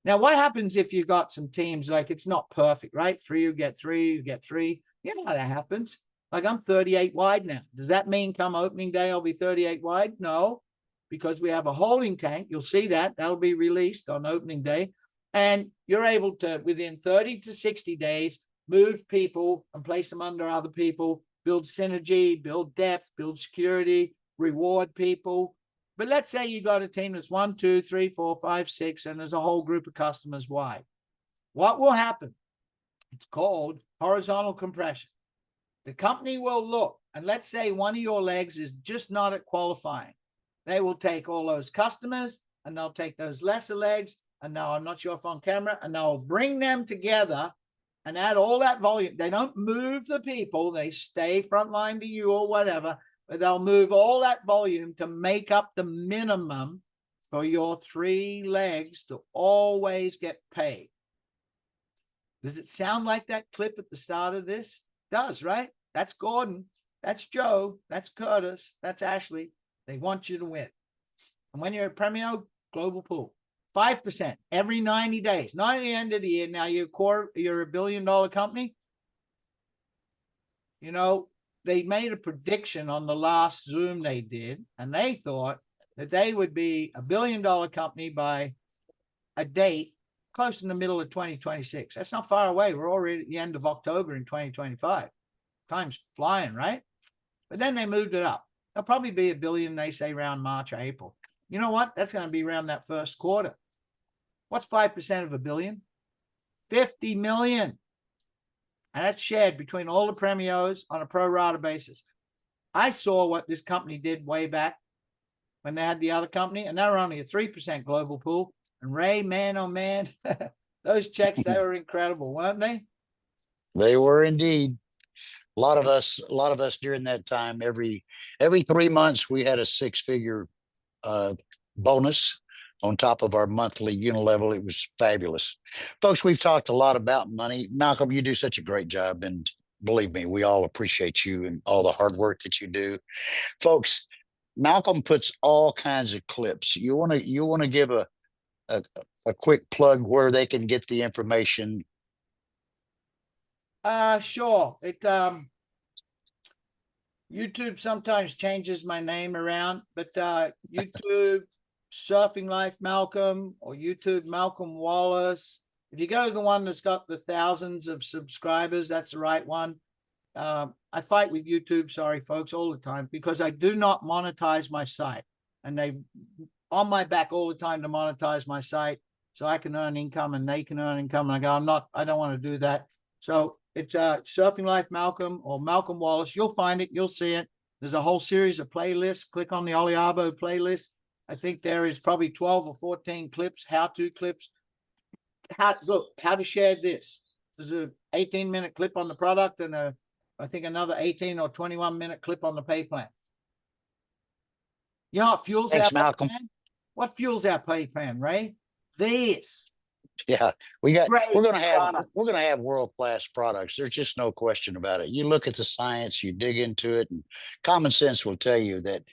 Now, what happens if you got some teams like it's not perfect, right? 3, you get 3, you get 3. You know how that happens. Like I'm 38 wide now. Does that mean come opening day I'll be 38 wide? No, because we have a holding tank. You'll see that. That'll be released on opening day. And you're able to, within 30 to 60 days, move people and place them under other people, build synergy, build depth, build security, reward people. But let's say you got a team that's 1, 2, 3, 4, 5, 6, and there's a whole group of customers wide. What will happen? It's called horizontal compression. The company will look, and let's say one of your legs is just not at qualifying. They will take all those customers, and they'll take those lesser legs, and now I'm not sure if on camera, and they'll bring them together and add all that volume. They don't move the people. They stay frontline to you or whatever, but they'll move all that volume to make up the minimum for your 3 legs to always get paid. Does it sound like that clip at the start of this? It does, right? That's Gordon. That's Joe. That's Curtis. That's Ashley. They want you to win. And when you're at PREMIO, global pool, 5% every 90 days, not at the end of the year. Now you're a $1 billion company. You know, they made a prediction on the last Zoom they did, and they thought that they would be a $1 billion company by a date close in the middle of 2026. That's not far away. We're already at the end of October in 2025. Time's flying, right? But then they moved it up. They'll probably be $1 billion, they say, around March or April. You know what? That's going to be around that first quarter. What's 5% of $1 billion? 50 million. And that's shared between all the Premios on a pro rata basis. I saw what this company did way back when they had the other company, and they were only a 3% global pool. And Ray, man, oh man, those checks, they were incredible, weren't they? They were indeed. A lot of us during that time, every 3 months, we had a 6-figure bonus on top of our monthly unilevel. It was fabulous. Folks, we've talked a lot about money. Malcolm, you do such a great job. And believe me, we all appreciate you and all the hard work that you do. Folks, Malcolm puts all kinds of clips. You want to give a quick plug where they can get the information? Sure. YouTube sometimes changes my name around, but YouTube, SurfingLife Malcolm, or YouTube Malcolm Wallace. If you go to the one that's got the thousands of subscribers, that's the right one. I fight with YouTube, sorry folks, all the time, because I do not monetize my site, and they on my back all the time to monetize my site so I can earn income and they can earn income. And I go, I don't want to do that. So It's Surfing Life Malcolm or Malcolm Wallace. You'll find it. You'll see it. There's a whole series of playlists. Click on the Oliabo playlist. I think there is probably 12 or 14 clips, how-to clips. How to share this. There's a 18-minute clip on the product and I think another 18 or 21-minute clip on the pay plan. You know what fuels Thanks, our pay Malcolm. plan? What fuels our pay plan, Ray? This. Yeah, we're Great gonna have product. world-class products. There's just no question about it. You look at the science, you dig into it, and common sense will tell you that,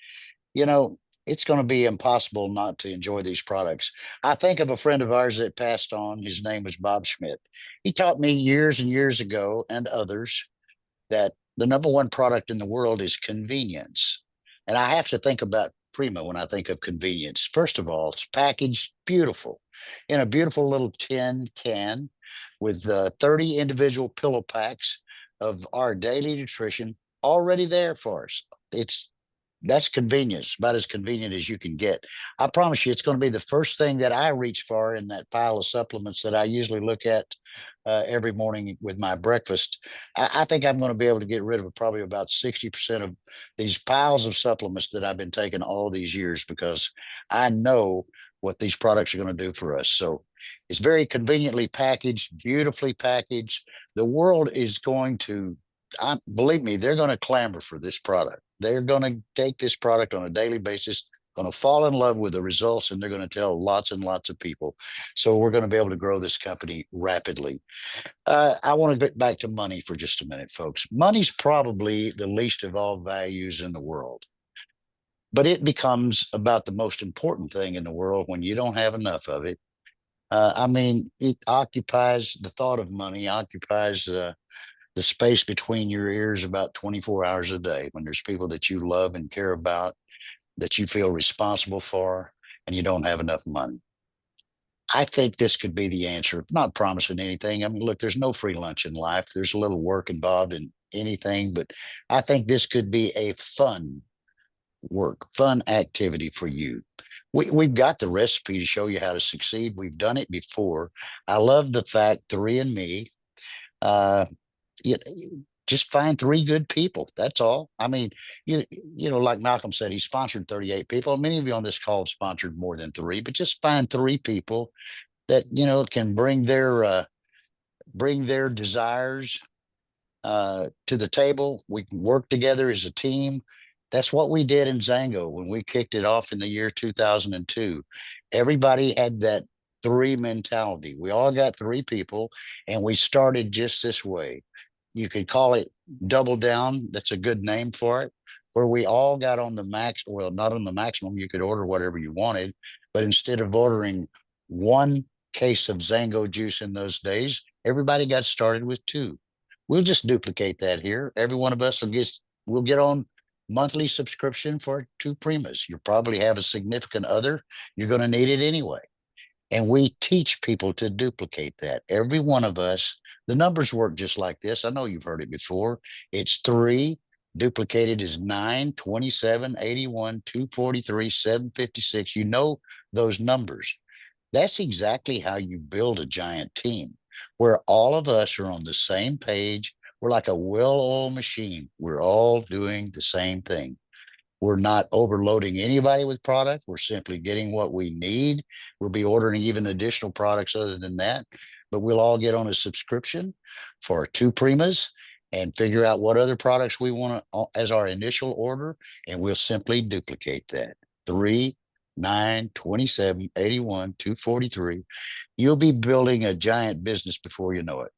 you know, it's going to be impossible not to enjoy these products. I think of a friend of ours that passed on. His name was Bob Schmidt. He taught me years and years ago, and others, that the number one product in the world is convenience. And I have to think about Prima when I think of convenience. First of all, it's packaged beautiful in a beautiful little tin can with 30 individual pillow packs of our daily nutrition already there for us. That's convenience, about as convenient as you can get. I promise you, it's going to be the first thing that I reach for in that pile of supplements that I usually look at every morning with my breakfast. I think I'm going to be able to get rid of probably about 60% of these piles of supplements that I've been taking all these years because I know what these products are going to do for us. So it's very conveniently packaged, beautifully packaged. The world is going to, believe me, they're going to clamor for this product. They're going to take this product on a daily basis, going to fall in love with the results, and they're going to tell lots and lots of people. So we're going to be able to grow this company rapidly. I want to get back to money for just a minute, folks. Money's probably the least of all values in the world, but it becomes about the most important thing in the world when you don't have enough of it. I mean, it occupies, the thought of money occupies the space between your ears about 24 hours a day when there's people that you love and care about, that you feel responsible for, and you don't have enough money. I think this could be the answer. Not promising anything. I mean, look, there's no free lunch in life. There's a little work involved in anything, but I think this could be a fun activity for you. We've got the recipe to show you how to succeed. We've done it before. I love the fact 3andMe, you just find 3 good people. That's all. I mean, you know, like Malcolm said, he sponsored 38 people. Many of you on this call have sponsored more than 3, but just find 3 people that, you know, can bring their desires to the table. We can work together as a team. That's what we did in Zango when we kicked it off in the year 2002. Everybody had that 3 mentality. We all got 3 people, and we started just this way. You could call it double down. That's a good name for it, where we all got on the max. Well, not on the maximum. You could order whatever you wanted, but instead of ordering 1 case of Zango juice in those days, everybody got started with 2. We'll just duplicate that here. Every one of us will get on monthly subscription for 2 Primas. You probably have a significant other. You're going to need it anyway. And we teach people to duplicate that. Every one of us, the numbers work just like this. I know you've heard it before. It's 3, duplicated is 9, 27, 81, 243, 756. You know those numbers. That's exactly how you build a giant team, where all of us are on the same page. We're like a well-oiled machine. We're all doing the same thing. We're not overloading anybody with product. We're simply getting what we need. We'll be ordering even additional products other than that, but we'll all get on a subscription for 2 Primas and figure out what other products we want as our initial order, and we'll simply duplicate that. 3, 9, 27, 81, 243. You'll be building a giant business before you know it.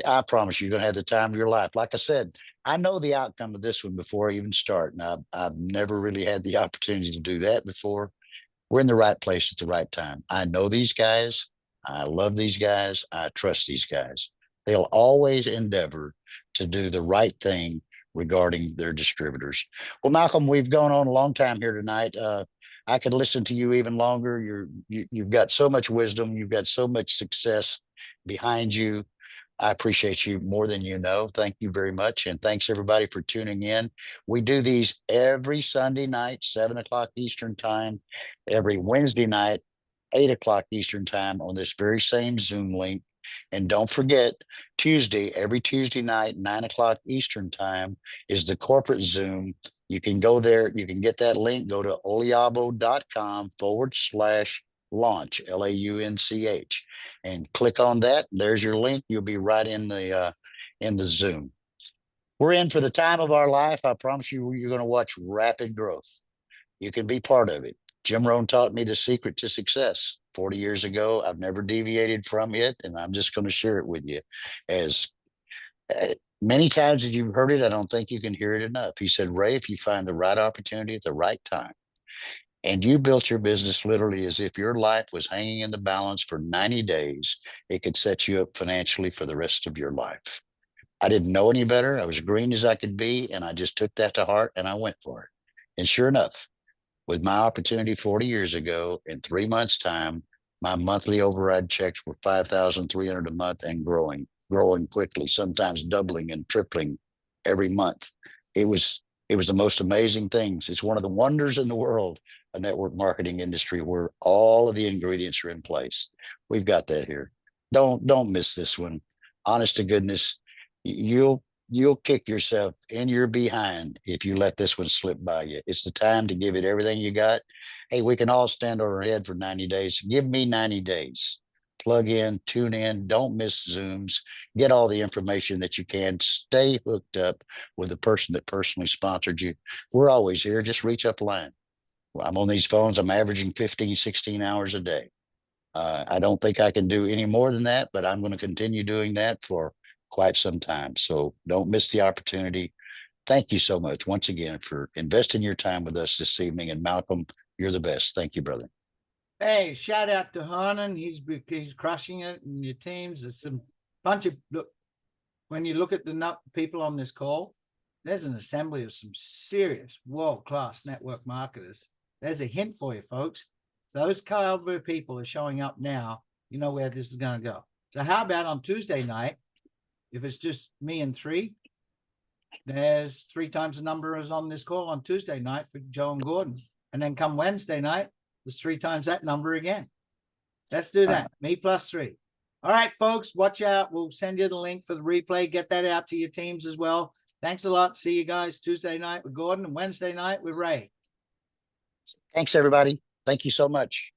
I promise you're gonna have the time of your life. Like I said, I know the outcome of this one before I even start. And I've never really had the opportunity to do that before. We're in the right place at the right time. I know these guys. I love these guys. I trust these guys. They'll always endeavor to do the right thing regarding their distributors. Well, Malcolm, we've gone on a long time here tonight. I could listen to you even longer. You've got so much wisdom. You've got so much success behind you. I appreciate you more than you know. Thank you very much. And thanks everybody for tuning in. We do these every Sunday night, 7 o'clock Eastern time, every Wednesday night, 8 o'clock Eastern time on this very same Zoom link. And don't forget, every Tuesday night, 9 o'clock Eastern time is the corporate Zoom. You can go there. You can get that link. Go to oliabo.com/launch, LAUNCH, and click on that. There's your link. You'll be right in the Zoom. We're in for the time of our life. I promise you, you're going to watch rapid growth. You can be part of it. Jim Rohn taught me the secret to success 40 years ago. I've never deviated from it, and I'm just going to share it with you. As many times as you've heard it, I don't think you can hear it enough. He said, Ray, if you find the right opportunity at the right time, and you built your business literally as if your life was hanging in the balance for 90 days, it could set you up financially for the rest of your life. I didn't know any better. I was green as I could be, and I just took that to heart and I went for it. And sure enough, with my opportunity 40 years ago, in 3 months' time, my monthly override checks were $5,300 a month and growing quickly, sometimes doubling and tripling every month. It was the most amazing things. It's one of the wonders in the world, a network marketing industry where all of the ingredients are in place. We've got that here. Don't miss this one. Honest to goodness, you'll kick yourself in your behind if you let this one slip by you. It's the time to give it everything you got. Hey, we can all stand on our head for 90 days. Give me 90 days. Plug in, tune in, don't miss Zooms, get all the information that you can, stay hooked up with the person that personally sponsored you. We're always here. Just reach up the line. I'm on these phones. I'm averaging 15, 16 hours a day. I don't think I can do any more than that, but I'm going to continue doing that for quite some time. So don't miss the opportunity. Thank you so much once again for investing your time with us this evening. And Malcolm, you're the best. Thank you, brother. Hey, shout out to Herron. He's crushing it, and your teams. There's some bunch of look. When you look at the people on this call, there's an assembly of some serious world-class network marketers. There's a hint for you, folks. Those caliber people are showing up now. You know where this is going to go. So how about on Tuesday night, if it's just me and three, there's 3 times the number is on this call on Tuesday night for Joe and Gordon. And then come Wednesday night, there's 3 times that number again. Let's do that. Me plus 3. All right, folks, watch out. We'll send you the link for the replay. Get that out to your teams as well. Thanks a lot. See you guys Tuesday night with Gordon and Wednesday night with Ray. Thanks, everybody. Thank you so much.